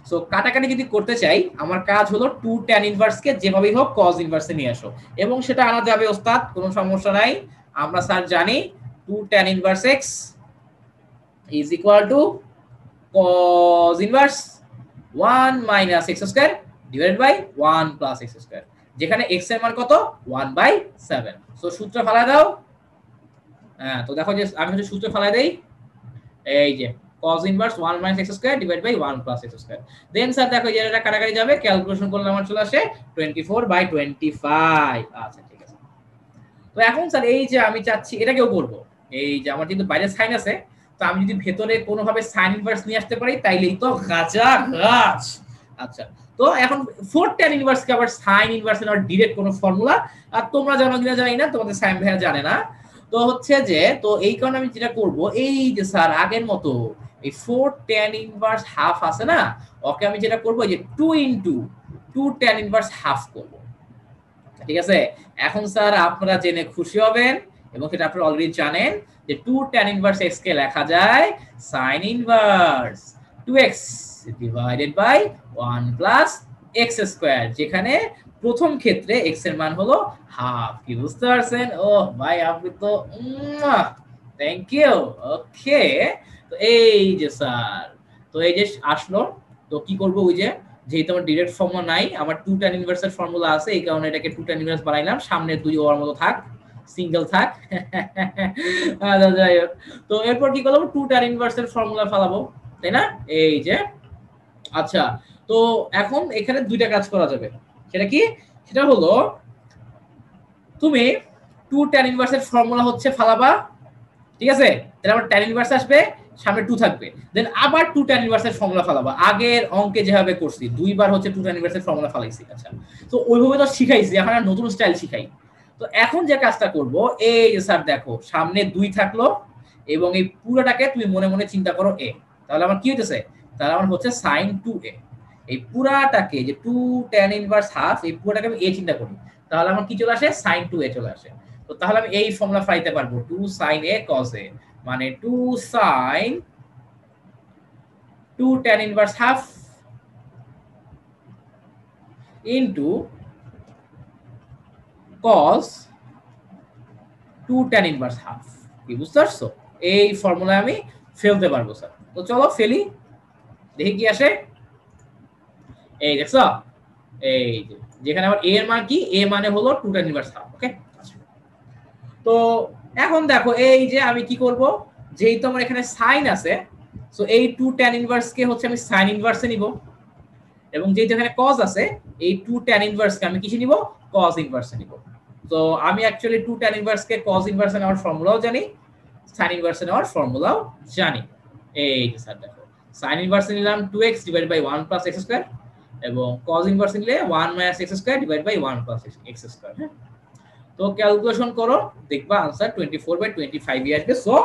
সো কাটাকাটি যদি করতে চাই, আমার কাজ হলো 2 tan ইনভার্স কে যেভাবেই হোক cos ইনভার্সে নিয়ে আসো, এবং সেটা আনা যাবে ওস্তাদ, কোনো সমস্যা নাই। আমরা স্যার জানি 2 tan inverse x is equal to cos inverse 1 minus x square divided by 1 plus x square, যেখানে x এর মান কত 1/7। সো সূত্র ফেলা দাও। হ্যাঁ, তো দেখো যে আমি হচ্ছে সূত্র ফেলা দেই, এই যে cos inverse 1 minus x square divided by 1 plus x square. Then sir দেখো যে এটা কাটাকাটি যাবে, ক্যালকুলেশন করলে আমার চলে আসে 24/25। আচ্ছা, ঠিক আছে। তো এখন স্যার এই যে আমি চাচ্ছি এটাকেও করব, এই যে আমার কিন্তু বাইরে সাইন আছে, তো আমি যদি ভেতরে কোনোভাবে সাইন ইনভার্স নিয়ে আসতে পারি তাইলেই তো গাজা গাছ। আচ্ছা, তো এখন 4 tan ইনভার্স কে আবার সাইন ইনভার্স এর ডাইরেক্ট কোনো ফর্মুলা, আর তোমরা জানো কিনা জানি না, তোমাদের সাইন ভাইয়া জানে না। তো হচ্ছে যে তো এই কারণে আমি যেটা করব, এই যে স্যার আগের মতো এই 4 tan ইনভার্স হাফ আছে না, ওকে আমি যেটা করব যে 2 * 2 tan ইনভার্স হাফ করব, ঠিক আছে? এখন স্যার আপনারা জেনে খুশি হবেন, এবং সেটা আপনারা অলরেডি জানেন যে 2 tan ইনভার্স x কে লেখা যায় sin inverse 2x divided by 1 plus x square, যেখানে প্রথম ক্ষেত্রে x এর মান হলো হাফ। কি বুঝতে পারছেন? ও ভাই আপনি তো থ্যাংক ইউ। ওকে, তো এই যে স্যার, তো এই যে আসলো, তো কি করব, ওই যে যেহেতু আমার ডাইরেক্ট ফর্মুলা নাই, আমার 2 tan ইনভার্স এর ফর্মুলা আছে, এই কারণে এটাকে 2 tan ইনভার্স বানাইলাম, সামনে 2 ওর মতো থাক, সিঙ্গেল থাক। আচ্ছা, যাই হোক। তো এরপর কি করব, 2 tan ইনভার্স এর ফর্মুলা ফেলাবো, তাই না? এই যে আচ্ছা, তো এখন এখানে দুইটা কাজ করা যাবে। সেটা কি? সেটা হলো তুমি 2 tan ইনভার্স এর ফর্মুলা হচ্ছে ফালাবা, ঠিক আছে? তাহলে আবার tan ইনভার্স আসবে, সামনে 2 থাকবে, দেন আবার 2 tan ইনভার্স এর ফর্মুলা ফালাবা। আগের অঙ্কে যেভাবে করছি দুইবার হচ্ছে 2 tan ইনভার্স এর ফর্মুলা ফালাইছি। আচ্ছা, তো ওইভাবে তো শিখাইছি, এখন আর নতুন স্টাইল শিখাই। তো এখন যে কাজটা করব, এই যে স্যার দেখো সামনে 2 থাকলো, এবং এই পুরোটাকে তুমি মনে মনে চিন্তা করো a, তাহলে আমার কি হইতেছে, তাহলে আমার হচ্ছে sin 2a। এই পুরাটাকে যে 2 tan ইনভার্স হাফ, এই পুরোটাকে আমি a চিন্তা করি, তাহলে আমার কি চলে আসে, sin 2a চলে আসে। তো তাহলে আমি এই ফর্মুলা পাইতে পারবো 2 sin a cos a, মানে 2 sin 2 tan inverse half into cos 2 tan inverse half. কি বুঝতে পারছো? এই ফর্মুলা আমি ফেলতে পারবো স্যার। তো চলো ফেলি, দেখি কি আসে। এই দেখছো, এই যেখানে আমার a এর মান কি, a মানে হলো 2 tan ইনভার্স হাফ। ওকে, তো এখন দেখো এই যে আমি কি করব, যেহেতু আমার এখানে সাইন আছে, সো এই 2 tan ইনভার্স কে হচ্ছে আমি সাইন ইনভার্সে নিব, এবং যেহেতু এখানে cos আছে, এই 2 tan ইনভার্স কে আমি কিসে নিব, cos ইনভার্সে নিব। তো আমি অ্যাকচুয়ালি 2 tan ইনভার্স কে cos ইনভার্সে নেওয়ার ফর্মুলাও জানি, sin ইনভার্সে নেওয়ার ফর্মুলাও জানি। এই যে স্যার দেখো, sin ইনভার্সে নিলাম 2x divided by 1 plus x square, এবং cos ইনভার্সে নিলে 1 minus x square divided by 1 plus x square. হ্যাঁ, তো ক্যালকুলেশন করো, দেখবা आंसर 24/25 ই আসবে। So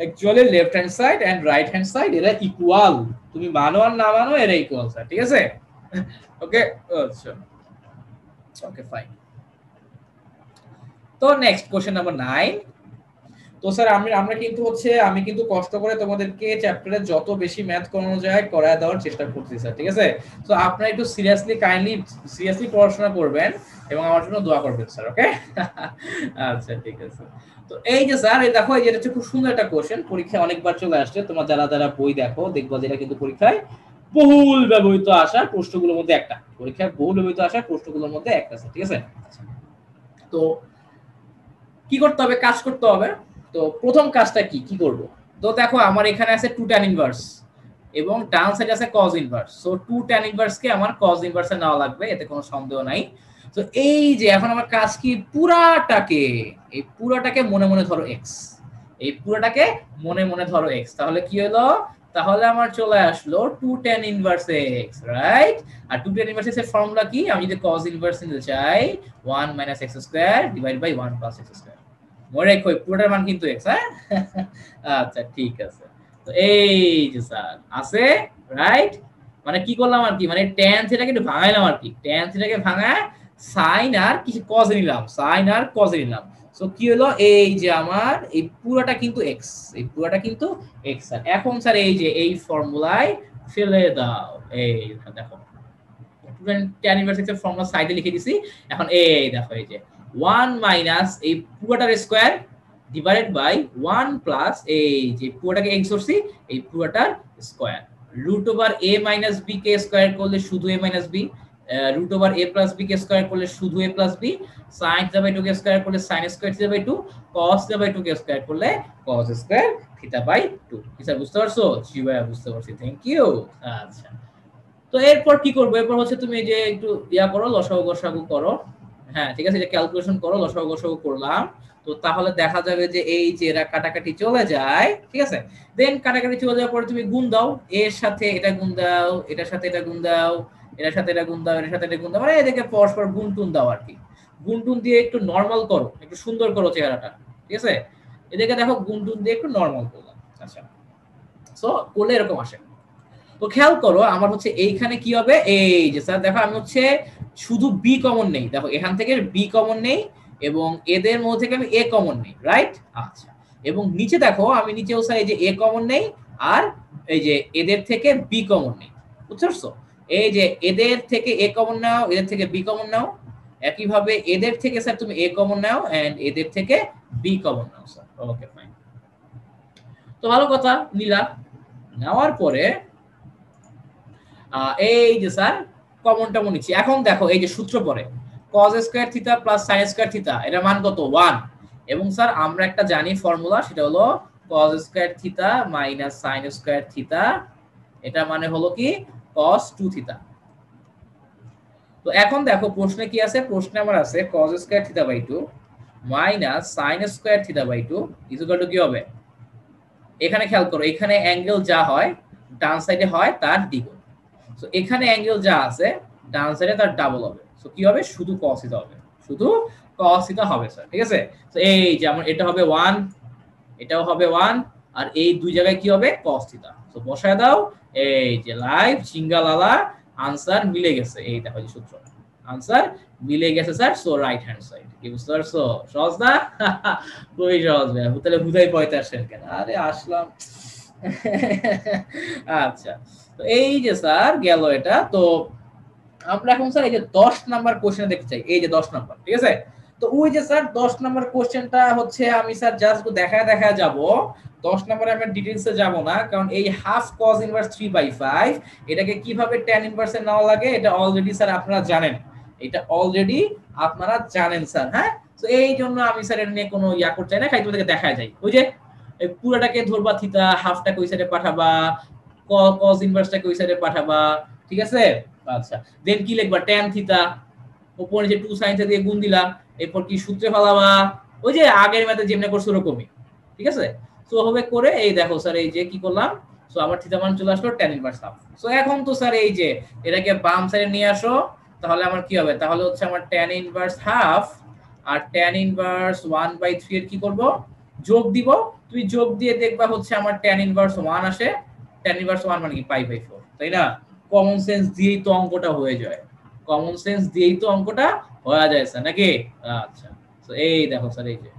actually left hand side and right hand side এরা ইকুয়াল, তুমি মানো আর না মানো এরা ইকুয়াল স্যার, ঠিক আছে? ওকে, আচ্ছা, ওকে ফাইন। তো নেক্সট কোশ্চেন নাম্বার 9। তো স্যার আমরা কিন্তু হচ্ছে আমি কিন্তু কষ্ট করে তোমাদেরকে চ্যাপ্টারে যত বেশি ম্যাথ করানো যায় করায় দেওয়ার চেষ্টা করছি স্যার, ঠিক আছে? তো আপনারা একটু সিরিয়াসলি পড়াশোনা করবেন এবং আমার জন্য দোয়া করবেন স্যার, ওকে? আচ্ছা, ঠিক আছে। তো এই যে স্যার, এই দেখো, এই যে এটা হচ্ছে খুব সুন্দর একটা কোশ্চেন, পরীক্ষায় অনেকবার চলে আসছে, তোমরা যারা বই দেখো দেখবা যেটা কিন্তু পরীক্ষায় বহুল ব্যবহৃত আসা প্রশ্নগুলোর মধ্যে একটা, পরীক্ষায় বহুল ব্যবহৃত আসা প্রশ্নগুলোর মধ্যে একটা স্যার, ঠিক আছে? তো কি করতে হবে, কাজ করতে হবে। তো প্রথম কাজটা কি করব, তো দেখো আমার এখানে আছে 2 tan ইনভার্স এবং ডান সাইডে আছে cos inverse. So 2 tan inverse কে আমার cos ইনভার্সে নেওয়া লাগবে, এতে কোনো সন্দেহ নাই। তো এই যে এখন আমার কাজ কি, পুরাটাকে এই পুরাটাকে মনে মনে ধরো x, এই পুরাটাকে মনে মনে ধরো x, তাহলে কি হলো, তাহলে আমার চলে আসলো 2 tan ইনভার্স x, রাইট? আর 2 tan ইনভার্স x এর ফর্মুলা কি, আমি যদি cos ইনভার্স নিতে চাই 1 - x² ডিভাইড বাই 1 + x², মনে রাখো পুরোটার মান কিন্তু x, হ্যাঁ? আচ্ছা ঠিক আছে। তো এই যে স্যার আছে, রাইট? মানে কি করলাম আর কি, মানে tan থিটাকে একটু ভাঙাইলাম আর কি, tan থিটাকে ভাঙায় sin আর কিছু cos নিলাম, sin আর cos নিলাম। সো কি হলো, এই যে আমার এই পুরোটা কিন্তু x, এই পুরোটা কিন্তু x। আর এখন স্যার এই যে এই ফর্মুলায় ফেলে দাও, এই দেখো tan ইনভার্স x এর ফর্মুলা সাইডে লিখে দিছি। এখন এই দেখো এই যে 1 মাইনাস এই পুরোটার স্কয়ার ডিভাইডেড বাই 1 প্লাস এই যে পুরোটাকে x ধরছি, এই পুরোটার square root over a minus b কে স্কয়ার করলে শুধু a minus b, root over a plus b কে স্কয়ার করলে শুধু a plus b, sin theta by 2 কে স্কয়ার করলে sin square theta by 2, cos theta by 2 কে স্কয়ার করলে cos স্কয়ার থিটা বাই 2। কি স্যার বুঝতে পারছো? জি ভাই বুঝতে পারছি, থ্যাংক ইউ। আচ্ছা, তো এরপর কি করবো, এরপর হচ্ছে তুমি যে একটু ইয়া করো, লসাগু গসাগু করো। হ্যাঁ ঠিক আছে, যে ক্যালকুলেশন করো, লসাগু গসাগু করলাম। তো তাহলে দেখা যাবে যে এই যে এরা কাটাকাটি চলে যায়, ঠিক আছে? দেন কাটাকাটি চলে যাওয়ার পরে তুমি গুণ দাও, এর সাথে এটা গুণ দাও, এটার সাথে এটা গুণ দাও, এটার সাথে এটা গুণ দাও, এটার সাথে এটা গুণ দাও, মানে এদেরকে পরস্পর গুণ টুন দাও আর কি। গুণ টুন দিয়ে একটু নরমাল করো, একটু সুন্দর করো চেহারাটা, ঠিক আছে? এদেরকে দেখো গুণ টুন দিয়ে একটু নরমাল করলাম। আচ্ছা, সো করলে এরকম আসে। তো খেয়াল করো আমার হচ্ছে এইখানে কি হবে, এই যে স্যার দেখো আমি হচ্ছে শুধু বি কমন নেই, দেখো এখান থেকে বি কমন নেই এবং এদের মধ্যে থেকে আমি এ কমন নেই, রাইট? আচ্ছা, এবং নিচে দেখো আমি নিচেও স্যার এই যে এ কমন নেই আর এই যে এদের থেকে বি কমন নেই, বুঝছো? এই যে এদের থেকে এ কমন নাও, এদের থেকে বি কমন নাও, একইভাবে এদের থেকে স্যার তুমি এ কমন নাও এন্ড এদের থেকে বি কমন নাও স্যার। ওকে ফাইন, তো ভালো কথা নিলা। নেওয়ার পরে এই যে স্যার কমন টমন নিচ্ছি। এখন দেখো এই যে সূত্র পরে cos square theta plus sin square theta, এর মান কত 1, এবং স্যার আমরা একটা জানি ফর্মুলা, সেটা হলো cos square theta minus sin square theta, এটা মানে হলো কি cos 2 থিটা। তো এখন দেখো প্রশ্নে কি আছে, প্রশ্নে আমার আছে cos square theta by 2 minus sin square theta by 2 equal to কি হবে, এখানে খেয়াল করো এখানে অ্যাঙ্গেল যা হয় ডান সাইডে হয় তার দ্বিগুণ। সো এখানে অ্যাঙ্গেল যা আছে ডান সাইডে তার ডাবল হবে। সো কি হবে, শুধু cos থিটা হবে, শুধু cos থিটা হবে স্যার, ঠিক আছে? তো এই যে আমার এটা হবে 1, এটাও হবে 1, আর এই দুই জায়গায় কি হবে cos থিটা। সো বসায় দাও, এই যে লাইভ সিঙ্গালালা আনসার মিলে গেছে, এই দেখো এই সূত্র, আনসার মিলে গেছে sir. So right hand side, কি বুঝতে পারছো? সহজ না? খুবই সহজ ভাই, তাহলে বুঝাই পয়তে আসেন কেন? আরে আসলাম। আচ্ছা, তো এই যে স্যার গেল এটা। তো আমরা এখন স্যার এই যে 10 নাম্বার কোশ্চেন দেখতে চাই, এই যে 10 নাম্বার, ঠিক আছে? তো ওই যে স্যার 10 নাম্বার কোশ্চেনটা হচ্ছে আমি স্যার জাস্ট দেখায় যাব, 10 নাম্বারে আমি ডিটেইলসে যাব না, কারণ এই হাফ cos ইনভার্স 3/5 এটাকে কিভাবে tan ইনভার্সে নেওয়া লাগে এটা অলরেডি স্যার আপনারা জানেন, এটা অলরেডি আপনারা জানেন স্যার, হ্যাঁ? তো এই জন্য আমি স্যার এর নিয়ে কোনো ইয়া করতে চাই না, খালি তোমাদেরকে দেখায় যাই। ওই যে এই পুরোটাকে ধরবা থিতা, হাফটাকে ওই সাইডে পাঠাবা, cos ইনভার্সটাকে ওই সাইডে পাঠাবা, ঠিক আছে? আচ্ছা, দেন কি লিখবা tan থিতা, উপরে যে 2 sin থিটা দিয়ে গুণ দিলা, এরপর কি সূত্রে ফেলাবা, ওই যে আগের ম্যাথে যেমনে করছো ওরকমই, ঠিক আছে? সো হবে করে এই দেখো স্যার এই যে কি করলাম, সো আমার থিটা মান চলে আসলো tan ইনভার্স হাফ। সো এখন তো স্যার এই যে এটাকে বাম সাইডে নিয়ে আসো, তাহলে আমার কি হবে, তাহলে হচ্ছে আমার tan ইনভার্স হাফ আর tan ইনভার্স 1/3 এর কি করব, যোগ দিব। তুমি যোগ দিয়ে দেখবা হচ্ছে আমার tan ইনভার্স 1 আসে, tan ইনভার্স 1 মানে কি π/4, তাই না? কমন সেন্স দিয়েই তো অঙ্কটা হয়ে যায়, কমন সেন্স দিয়েই তো অঙ্কটা হয়ে যায় স্যার, নাকি? আচ্ছা, তো এই দেখো স্যার এই যে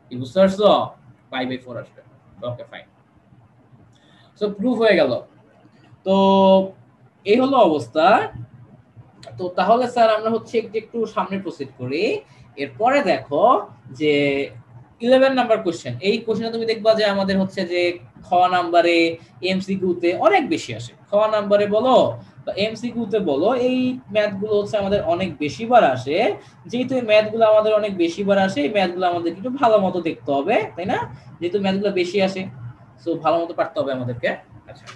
কি বুঝতে পারছো, π/4 আসবে। ওকে ফাইন, সো প্রুফ হয়ে গেল। তো এই হলো অবস্থা। তো তাহলে স্যার আমরা হচ্ছে একটু সামনে প্রসিড করি। এরপরে দেখো যে 11 নাম্বার কোশ্চেন, এই কোশ্চেনে তুমি দেখবা যে আমাদের হচ্ছে যে খ নাম্বারে এমসিকিউ তে অনেক বেশি আসে, খ নাম্বারে বলো বা এমসিকিউ তে বলো, এই ম্যাথগুলো হচ্ছে আমাদের অনেক বেশিবার আসে। যেহেতু এই ম্যাথগুলো আমাদের অনেক বেশিবার আসে, এই ম্যাথগুলো আমাদের একটু ভালো মতো দেখতে হবে, তাই না? যেহেতু ম্যাথগুলো বেশি আসে, সো ভালো মতো পারতে হবে আমাদেরকে। আচ্ছা,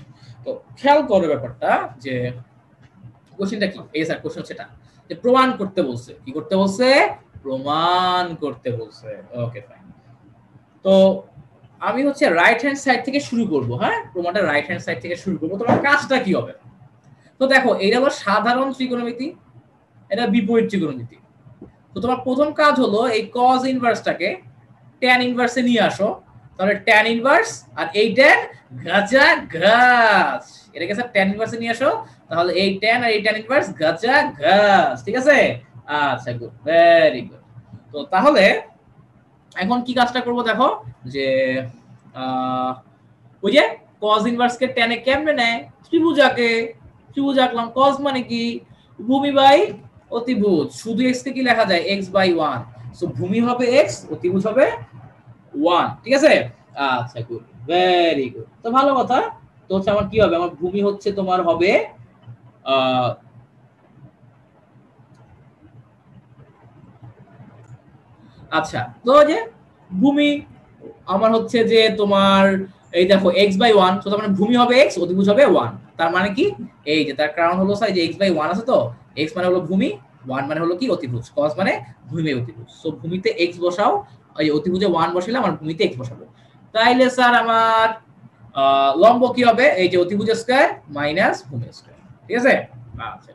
তো খেয়াল করো ব্যাপারটা যে কোশ্চেনটা কি, এই স্যার কোশ্চেন সেটা। যে প্রমাণ করতে বলছে। কি করতে বলছে? প্রমাণ করতে বলছে। Okay fine. তো আমি হচ্ছে রাইট হ্যান্ড সাইড থেকে শুরু করব। হ্যাঁ, প্রমাণটা রাইট হ্যান্ড সাইড থেকে শুরু করব। তোমার কাজটা কি হবে? তো দেখো, এটা হলো সাধারণ ত্রিকোণমিতি, এটা বিপরীত ত্রিকোণমিতি। তো তোমার প্রথম কাজ হলো এই cos ইনভার্সটাকে tan ইনভার্সে নিয়ে আসো। তাহলে tan ইনভার্স আর এই tan গাজা গাছ, এটাকে স্যার tan ইনভার্সে নিয়ে আসো। তাহলে এই tan আর এই tan ইনভার্স গাজা গাছ, ঠিক আছে? আচ্ছা, গুড, ভেরি গুড। তো তাহলে এখন কি কাজটা করব দেখো, যে ওই যে cos ইনভার্স কে tan এ কেমনে নেয়? ত্রিভুজ আঁকে, ত্রিভুজ আঁকলাম। cos মানে কি? ভূমি বাই অতিভুজ। শুধু x কে কি লেখা যায়? x by 1। সো ভূমি হবে x, অতিভুজ হবে 1, ঠিক আছে? আচ্ছা, গুড, ভেরি গুড। তো ভালো কথা। তো হচ্ছে আমার কি হবে? আমার ভূমি হচ্ছে তোমার হবে আচ্ছা, তো যে ভূমি আমার হচ্ছে যে তোমার এই দেখো x বাই 1, তো তার মানে ভূমি হবে x, অতিভুজ হবে 1। তার মানে কি? এই যে তার কারণ হলো স্যার যে x বাই 1 আছে, তো x মানে হলো ভূমি, 1 মানে হলো কি? অতিভুজ। cos মানে ভূমি অতিভুজ। সো ভূমিতে x বসাও, এই অতিভুজে 1 বসাইলে আমার ভূমিতে x বসাবো। তাইলে স্যার আমার লম্ব কি হবে? এই যে অতিভুজ স্কয়ার মাইনাস ভূমি স্কয়ার, ঠিক আছে? আচ্ছা,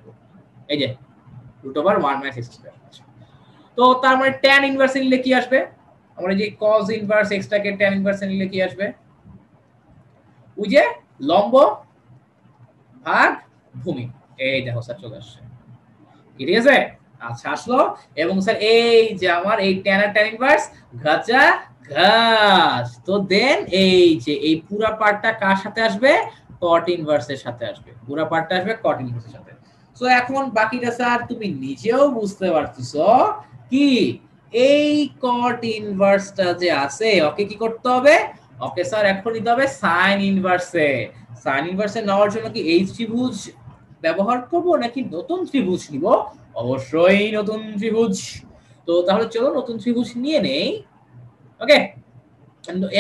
এই যে √1 - x স্কয়ার। তো তার মানে tan ইনভার্স নিলে কি আসবে? আমরা যে cos ইনভার্স x টাকে tan ইনভার্স নিলে কি আসবে? ওই যে লম্ব ভাগ ভূমি। এই দেখো স্যার চলে আসছে, ঠিক আছে? আচ্ছা, আসলো। এবং স্যার এই যে আমার এই tan আর tan ইনভার্স গাজা ঘাস। তো দেন এই যে এই পুরা পার্টটা কার সাথে আসবে? cot ইনভার্সের সাথে আসবে। পুরা পার্টটা আসবে cot ইনভার্সের সাথে। সো এখন বাকিটা স্যার তুমি নিজেও বুঝতে পারতেছো কি, এই cot ইনভার্সটা যে আছে ওকে কি করতে হবে? ওকে স্যার এখন নিতে হবে sin ইনভার্সে। sin ইনভার্সে নেওয়ার জন্য কি এই ত্রিভুজ ব্যবহার করব নাকি নতুন ত্রিভুজ নিব? অবশ্যই নতুন ত্রিভুজ। তো তাহলে চলো নতুন ত্রিভুজ নিয়ে নেই। ওকে,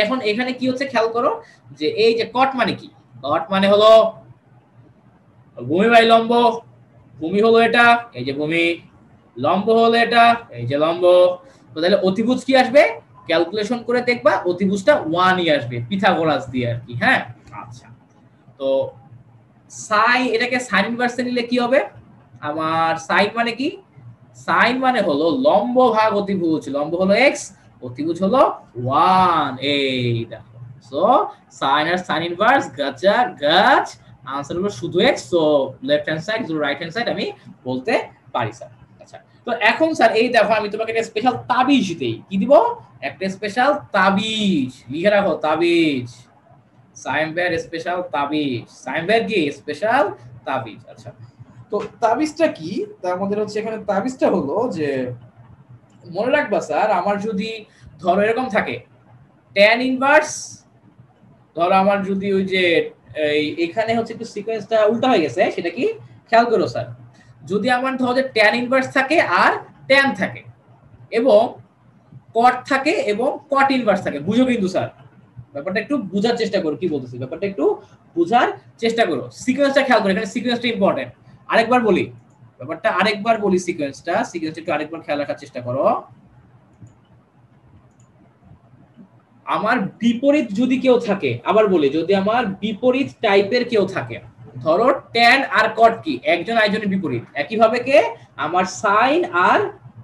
এখন এখানে কি হচ্ছে খেয়াল করো, যে এই যে cot মানে কি? cot মানে হলো ভূমি বাই লম্ব। ভূমি হলো এটা, এই যে ভূমি। লম্ব হলো এটা, এই যে লম্ব। তো তাহলে অতিভুজ কি আসবে? ক্যালকুলেশন করে দেখবা অতিভুজটা 1ই আসবে, পিথাগোরাস দিয়ে আর কি। হ্যাঁ, আচ্ছা। তো সাই, এটাকে সাইন ইনভার্সে নিলে কি হবে? আমার সাইন মানে কি? সাইন মানে হলো লম্ব ভাগ অতিভুজ। লম্ব হলো x, অতিভুজ হলো 1। এই দেখো, সো সাইন আর সাইন ইনভার্স গাজা গাছ। আনসার হলো শুধু x। So left hand side right hand side আমি বলতে পারি স্যার। আচ্ছা, তো এখন স্যার এই দেখো আমি তোমাকে একটা স্পেশাল তাবিজ দেই। কি দিব? একটা স্পেশাল তাবিজ। লিখে রাখো, তাবিজ। সাইমবের স্পেশাল তাবিজ। সাইমবের কি স্পেশাল তাবিজ? আচ্ছা, তো তাবিজটা কি? তার মধ্যে হচ্ছে এখানে তাবিজটা হলো যে মনে রাখবা স্যার, আমার যদি ধরো এরকম থাকে tan ইনভার্স, ধরো আমার যদি ওই যে এখানে হচ্ছে একটু সিকোয়েন্সটা উল্টা হয়ে গেছে, সেটা কি খেয়াল করো স্যার। যদি আমার ধরো যে tan ইনভার্স থাকে আর tan থাকে এবং cot থাকে এবং cot ইনভার্স থাকে, বুঝো কিন্তু স্যার, ব্যাপারটা একটু বোঝার চেষ্টা করো কি বলতেছি, ব্যাপারটা একটু বোঝার চেষ্টা করো। সিকোয়েন্সটা খেয়াল করো, এখানে সিকোয়েন্সটা ইম্পর্টেন্ট। আরেকবার বলি ব্যাপারটা, আরেকবার বলি সিকোয়েন্সটা একটু আরেকবার খেয়াল রাখার চেষ্টা করো। আমার বিপরীত যদি কেউ থাকে, আবার বলি, যদি আমার বিপরীত টাইপের কেউ থাকে, ধরো tan আর cot কি একজন আরেকজনের বিপরীত, একইভাবে কে আমার sin আর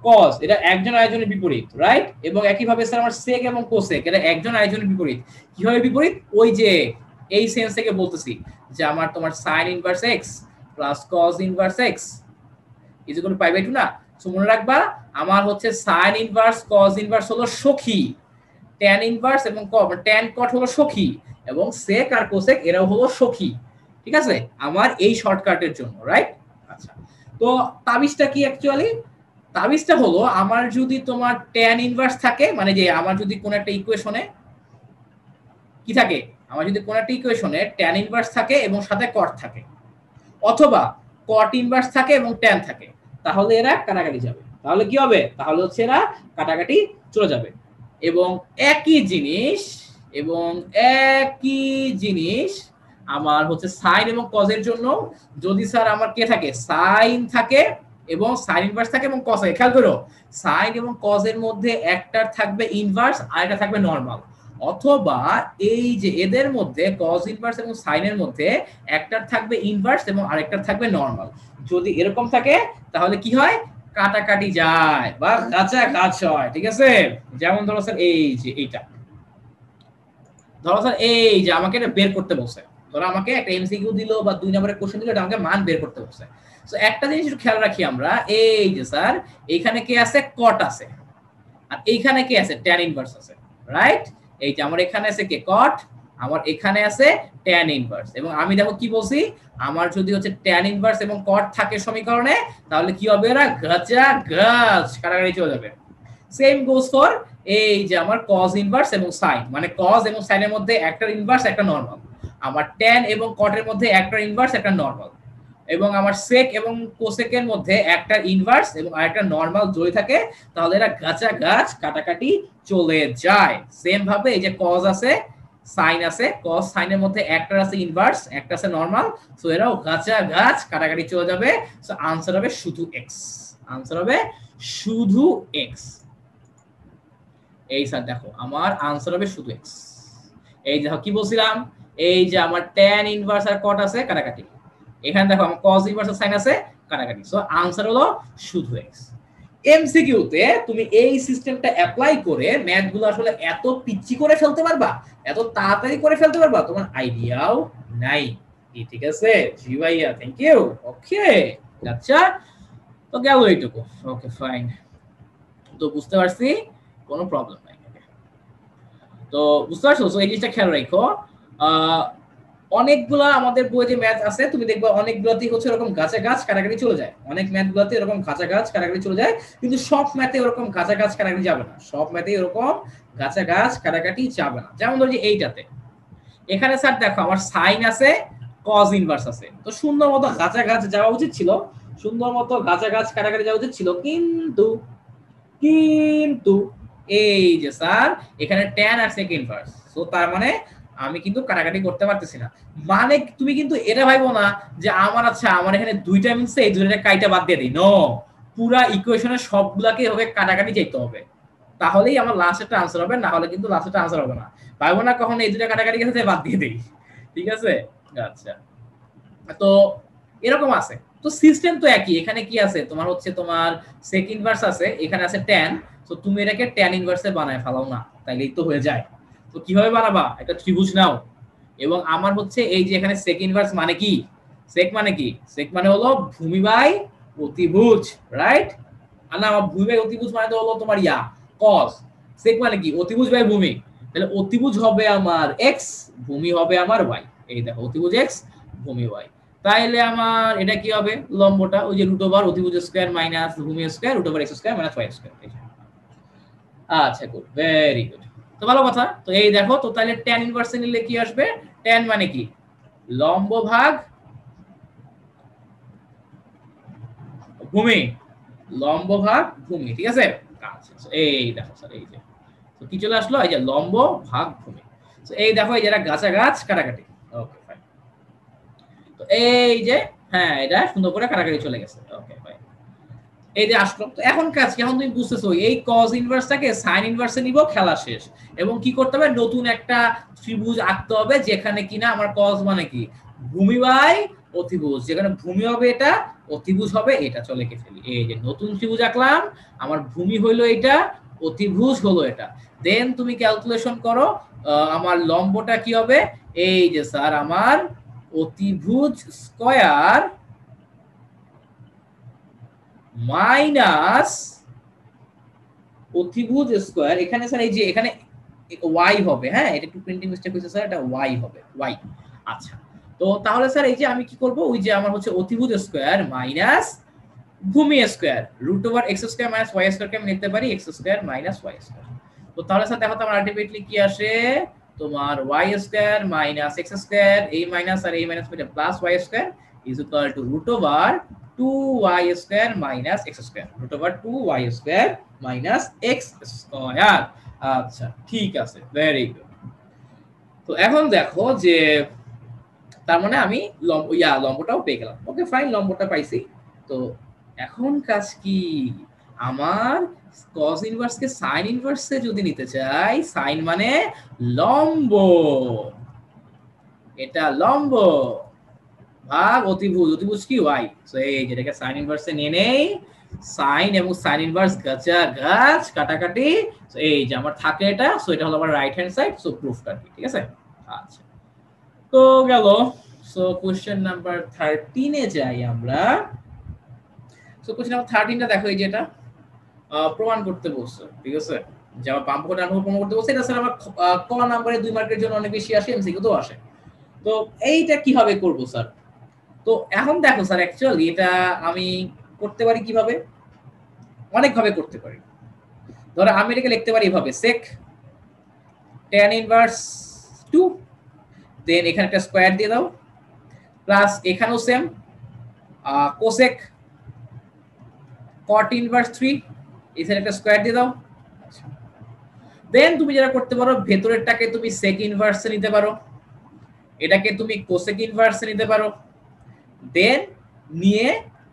cos এটা একজন আরেকজনের বিপরীত, রাইট? এবং একইভাবে স্যার আমার sec এবং cosec এটা একজন আরেকজনের বিপরীত। কিভাবে বিপরীত? ওই যে এই সেন্স থেকে বলতেছি যে আমার তোমার sin inverse x plus cos inverse x is equal to π/2 না? সো মনে রাখবা আমার হচ্ছে sin ইনভার্স cos ইনভার্স হলো সখী, tan ইনভার্স এবং tan cot হলো সখী, এবং sec আর cosec এরাও হলো সখী, ঠিক আছে? আমার এই শর্টকাটের জন্য, রাইট? আচ্ছা, তো তাবিজটা কি অ্যাকচুয়ালি? তাবিজটা হলো আমার যদি তোমার tan ইনভার্স থাকে, মানে যে আমার যদি কোন একটা ইকুয়েশনে কি থাকে, আমার যদি কোন একটা ইকুয়েশনে tan ইনভার্স থাকে এবং সাথে cot থাকে, অথবা cot ইনভার্স থাকে এবং tan থাকে, তাহলে এরা কাটাকাটি যাবে। তাহলে কি হবে? তাহলে হচ্ছে এরা কাটাকাটি চলে যাবে। এবং একই জিনিস আমার হচ্ছে সাইন এবং কজের জন্য, যদি স্যার আমার কে থাকে সাইন থাকে এবং সাইন ইনভার্স থাকে এবং কস থাকে। খেয়াল করো, সাইন এবং কস এর মধ্যে একটার থাকবে ইনভার্স আর একটা থাকবে নরমাল, অথবা এই যে এদের মধ্যে কস ইনভার্স এবং সাইনের মধ্যে একটার থাকবে ইনভার্স এবং আরেকটার থাকবে নরমাল। যদি এরকম থাকে তাহলে কি হয়, কাটাকাটি যায় বা কাছাকাছি হয়, ঠিক আছে? যেমন ধরো স্যার এই যে এইটা, ধরো স্যার এই যে আমাকে এটা বের করতে বলছে, ধরো আমাকে একটা এমসিকিউ দিল বা 2 নম্বরের কোশ্চেন দিল, এটা আমাকে মান বের করতে বলছে। সো একটা জিনিস একটু খেয়াল রাখি আমরা, এই যে স্যার এইখানে কে আছে, কট আছে, আর এইখানে কে আছে, ট্যান ইনভার্স আছে, রাইট? এই যে আমার এখানে আছে কে, কট, আমার এখানে আছে ট্যান ইনভার্স, এবং আমি দেখো কি বলছি, আমার যদি হচ্ছে ট্যান ইনভার্স এবং কট থাকে সমীকরণে, তাহলে কি হবে, এরা গাচা গাছ কাটাকাটি চলে যাবে। সেম গোস ফর এই যে আমার কজ ইনভার্স এবং সাইন, মানে কজ এবং সাইনের মধ্যে একটা ইনভার্স একটা নরমাল, আমার ট্যান এবং কটের মধ্যে একটা ইনভার্স একটা নরমাল, এবং আমার সেক এবং কোসেকের মধ্যে একটা ইনভার্স এবং আরেকটা নরমাল যদি থাকে, তাহলে এরা গাছা গাছ কাটাকাটি চলে যায়। সেম ভাবে এই যে কজ আছে, সাইন আছে, কজ সাইনের মধ্যে একটা আছে ইনভার্স একটা আছে নরমাল, সো এরাও গাছা গাছ কাটাকাটি চলে যাবে। সো আনসার হবে শুধু এক্স, আনসার হবে শুধু এক্স। এই স্যার দেখো আমার আনসার হবে শুধু এক্স। এই দেখো কি বলছিলাম, এই যে আমার ট্যান ইনভার্স আর কট আছে কাটাকাটি, এখানে দেখো আমার কজ ইনভার্স আর সাইন আছে কাটাকাটি, সো আনসার হলো শুধু এক্স। এমসিকিউ তে তুমি এই সিস্টেমটা অ্যাপ্লাই করে ম্যাথগুলো আসলে এত পিচ্চি করে ফেলতে পারবা, এত তাড়াতাড়ি করে ফেলতে পারবা, তোমার আইডিয়াও নাই। ঠিক আছে জি ভাইয়া, থ্যাংক ইউ। ওকে আচ্ছা, তো গেল এইটুকু। ওকে ফাইন, তো বুঝতে পারছি, কোনো প্রবলেম নাই। তো বুঝতে পারছো, এই জিনিসটা খেয়াল রাখো, অনেকগুলা আমাদের বইয়ে যে ম্যাথ আছে তুমি দেখবা অনেকগুলাতেই হচ্ছে এরকম গাছে গাছ কাটাকাটি চলে যায়, অনেক ম্যাথগুলাতে এরকম গাছে গাছ কাটাকাটি চলে যায়, কিন্তু সব ম্যাথে এরকম গাছে গাছ কাটাকাটি যাবে না, সব ম্যাথে এরকম গাছে গাছ কাটাকাটি যাবে না। যেমন ধরো যে এইটাতে, এখানে স্যার দেখো আমার সাইন আছে কজ ইনভার্স আছে, তো সুন্দর মতো গাছে গাছ যাওয়া উচিত ছিল, সুন্দর মতো গাছে গাছ কাটাকাটি যাওয়া উচিত ছিল, কিন্তু কিন্তু এই যে স্যার এখানে ট্যান আর সেক ইনভার্স, সো তার মানে আমি কিন্তু কাটাকাটি করতে পারতেছি না। মানে তুমি কিন্তু এটা ভাইবো না যে আমার আচ্ছা আমার এখানে দুইটা মিলছে এই দুইটা কাইটা বাদ দিয়ে দিই, নো, পুরা ইকুয়েশনের সবগুলাকে হবে কাটাকাটি যেতে হবে, তাহলেই আমার লাস্টেরটা আনসার হবে, না হলে কিন্তু লাস্টেরটা আনসার হবে না। ভাইবো না কখন এই দুইটা কাটাকাটি গেছে বাদ দিয়ে দেই, ঠিক আছে? আচ্ছা, তো এরকম আছে, তো সিস্টেম তো একই, এখানে কি আছে তোমার হচ্ছে তোমার সেক ইনভার্স আছে, এখানে আছে ট্যান, তো তুমি এটাকে ট্যান ইনভার্সে বানায় ফেলাও না, তাইলেই তো হয়ে যায়। তো কিভাবে বানাবা, একটা ত্রিভুজ নাও, এবং আমার হচ্ছে এই যে এখানে সেক ইনভার্স মানে কি, সেক মানে কি, সেক মানে হলো ভূমি বাই অতিভুজ, রাইট? আর না, আমার ভূমি বাই অতিভুজ মানে তো হলো তোমার ইয়া কস, সেক মানে কি অতিভুজ বাই ভূমি, তাহলে অতিভুজ হবে আমার এক্স, ভূমি হবে আমার ওয়াই, এই দেখো অতিভুজ এক্স ভূমি ওয়াই, তাইলে আমার এটা কি হবে, লম্বটা ওই যে রুট ওভার অতিভুজ স্কয়ার মাইনাস ভূমি square root over x square minus Y square. আচ্ছা গুড, ভেরি গুড, তো ভালো কথা। তো এই দেখো, তো তাহলে tan ইনভার্স নিলে কি আসবে, tan মানে কি লম্ব ভাগ ভূমি, লম্ব ভাগ ভূমি, ঠিক আছে? আচ্ছা এই দেখো স্যার এই যে, তো কি চলে আসলো, এই যে লম্ব ভাগ ভূমি, তো এই দেখো এই যে গাছা গাছ কাটাকাটি, ওকে ফাইন, তো এই যে হ্যাঁ এটা সুন্দর করে কাটাকাটি চলে গেছে, ওকে ফাইন, এই যে আসলো। তো এখন কাজ কি, এখন তুমি বুঝতেছো এই কজ ইনভার্সটাকে সাইন ইনভার্সে নিব, খেলা শেষ, এবং কি করতে হবে, নতুন একটা ত্রিভুজ আঁকতে হবে, যেখানে কিনা আমার কজ মানে কি ভূমি বাই অতিভুজ, যেখানে ভূমি হবে এটা, অতিভুজ হবে এটা, চলে কে ফেলি, এই যে নতুন ত্রিভুজ আঁকলাম, আমার ভূমি হইলো এটা, অতিভুজ হলো এটা, দেন তুমি ক্যালকুলেশন করো আমার লম্বটা কি হবে, এই যে স্যার আমার অতিভুজ স্কয়ার মাইনাস অতিভুজ স্কয়ার, এখানে স্যার এই যে এখানে y হবে, হ্যাঁ এটা একটু প্রিন্টিং মিস্টেক হয়েছে স্যার, এটা y হবে y। আচ্ছা, তো তাহলে স্যার এই যে আমি কি করব, ওই যে আমার হচ্ছে অতিভুজ স্কয়ার মাইনাস ভূমি square root over x square minus Y square কে আমি লিখতে পারি x square minus Y square. তো তাহলে স্যার দেখো তো আমার আলটিমেটলি কি আসে, তোমার Y square minus X square, এই মাইনাস আর এই মাইনাস মিলে plus Y square is equal to root over 2y square minus x square, root over 2y square minus x square. আচ্ছা ঠিক আছে, ভেরি গুড। তো এখন দেখো যে তার মানে আমি লম্বটাও পেয়ে গেলাম, ওকে ফাইন, লম্বটা পাইছি। তো এখন কাজ কি, আমার cos ইনভার্স কে sin ইনভার্সে যদি নিতে চাই, sin মানে লম্ব, এটা লম্ব ভাগ অতিভুজ, অতিভুজ কি y, সো এই যেটাকে sin ইনভার্সে নিয়ে নেই, sin এবং sin ইনভার্স গাছা গাছ কাটাকাটি, সো এই যে আমার থাকে এটা, সো এটা হলো আমার right hand side, so proved আর কি, ঠিক আছে। আচ্ছা তো গেল, সো কোশ্চেন নাম্বার 13 এ যাই আমরা। সো কোশ্চেন নাম্বার 13 টা দেখো, এই যে এটা প্রমাণ করতে বলছে, ঠিক আছে, যে আমার বাম পকেট আনবো প্রমাণ করতে বলছে, এটা স্যার আমার ক নাম্বারে 2 মার্কের জন্য অনেক বেশি আসে, এমসিকিউ তো আসে। তো এইটা কিভাবে করব স্যার? তো এখন দেখো স্যার, অ্যাকচুয়ালি এটা আমি করতে পারি কিভাবে, অনেক ভাবে করতে পারি। ধরো আমি এটাকে লিখতে পারি এভাবে, sec tan ইনভার্স 2, দেন এখানে একটা স্কয়ার দিয়ে দাও, প্লাস এখানেও সেম cosec cot ইনভার্স 3, এখানে একটা স্কয়ার দিয়ে দাও। দেন তুমি যেটা করতে পারো, ভেতরেরটাকে তুমি sec ইনভার্সে নিতে পারো, এটাকে তুমি cosec ইনভার্সে নিতে পারো, দেন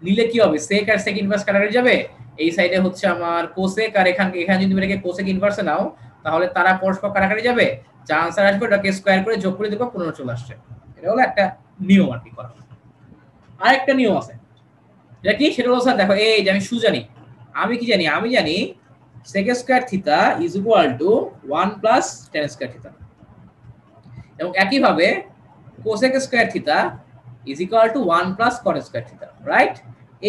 নিলে কি হবে, sec আর sec ইনভার্স কাটাকাটি যাবে, এই সাইডে হচ্ছে আমার cosec, আর এখানে যদি তুমি এটাকে cosec ইনভার্সে নাও, তাহলে তারা পরস্পর কাটাকাটি যাবে, যা आंसर আসবে ওটাকে স্কয়ার করে যোগ করে দেব, 15 চলে আসছে। এটা হলো একটা নিয়ম আর কি করা। আরেকটা নিয়ম আছে, এটা কি, সেটা হলো স্যার দেখো, এই যে আমি জানি, আমি কি জানি, আমি জানি sec square theta is equal two 1 plus tan square theta, এবং একই ভাবে cosec square theta is equal two 1 plus cot square theta, right.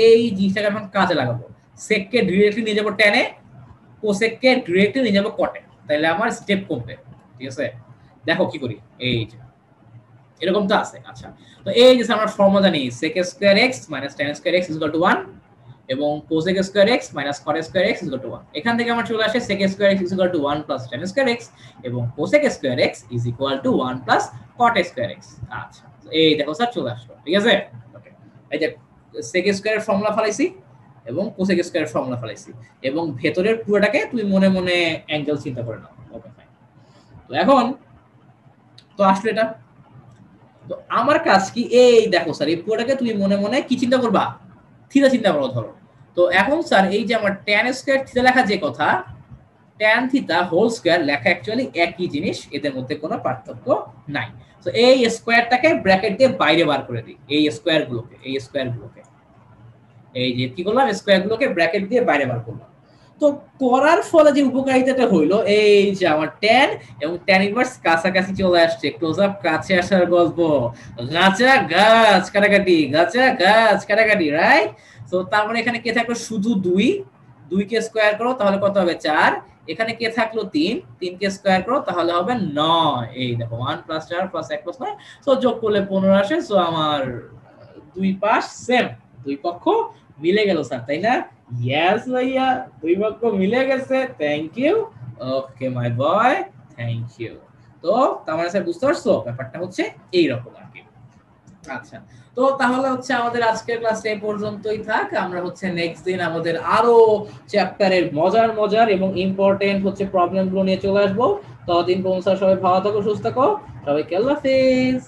এই জিনিসটাকে এখন কাজে লাগাবো, sec কে ডাইরেক্টলি নিয়ে যাব tan এ, cosec কে ডাইরেক্টলি নিয়ে যাব cot এ, তাহলে আমার স্টেপ কমবে, ঠিক আছে। দেখো কি করি, এই যে এরকম তো আছে। আচ্ছা তো এই যে আমরা ফর্মুলা জানি, sec square x minus tan square x is equal two 1 এবং cosec square x minus cot square x is equal two 1, এখান থেকে আমার চলে আসে sec square x is equal two 1 plus tan square x এবং cosec square x is equal two 1 plus cot square x। আচ্ছা এই দেখো স্যার চলে আসলো, ঠিক আছে। ওকে, এই যে sec স্কয়ারের ফর্মুলা ফলাইছি এবং cosec স্কয়ারের ফর্মুলা ফলাইছি, এবং ভেতরের পুরোটাকে তুমি মনে মনে অ্যাঙ্গেল চিন্তা করে নাও। ওকে ফাইন, তো এখন তো আসলে এটা, তো আমার কাজ কি, এই দেখো স্যার, এই পুরোটাকে তুমি মনে মনে কি চিন্তা করবা, থিটা চিন্তা করো ধরো। তো এখন স্যার এই যে আমার tan স্কয়ার থিটা লেখা যে কথা, tan থিটা হোল স্কয়ার লেখা অ্যাকচুয়ালি একই জিনিস, এদের মধ্যে কোনো পার্থক্য নাই। তো এই স্কয়ারটাকে ব্র্যাকেট দিয়ে বাইরে বার করে দিই, এই স্কয়ারগুলোকে এই যে কি করলাম, স্কয়ারগুলোকে ব্র্যাকেট দিয়ে বাইরে বার করলাম। তো করার ফলে যে উপকারিতাটা হইলো, এই যে আমার tan এবং tan ইনভার্স কাছাকাছি চলে আসছে, ক্লোজ আপ কাছে আসার গল্প, গাছা গাছ কাটাকাটি, গাছা গাছ কাটাকাটি, রাইট। তো তার মানে এখানে কে থাকলো, শুধু 2 কে স্কয়ার করো তাহলে কত হবে 4, এখানে কে থাকলো 3 কে স্কয়ার করো তাহলে হবে 9, এই দেখো 1 প্লাস 4 প্লাস 1 প্লাস 9, সো যোগ করলে 15 আসে। সো আমার দুই পাশ সেম, দুই পক্ষ মিলে গেল স্যার, তাই না? ইয়েস ভাইয়া, দুই পক্ষ মিলে গেছে, thank you. Okay my boy, thank you. তো তার মানে স্যার বুঝতে পারছো, ব্যাপারটা হচ্ছে এই রকম আর কি। আচ্ছা তো তাহলে হচ্ছে আমাদের আজকের ক্লাস এই পর্যন্তই থাক, আমরা হচ্ছে নেক্সট দিন আমাদের আরো চ্যাপ্টারের মজার এবং ইম্পর্টেন্ট হচ্ছে প্রবলেমগুলো নিয়ে চলে আসবো। ততদিন পর্যন্ত সবাই ভালো থাকো, সুস্থ থাকো, সবাইকে আল্লাহ হাফেজ।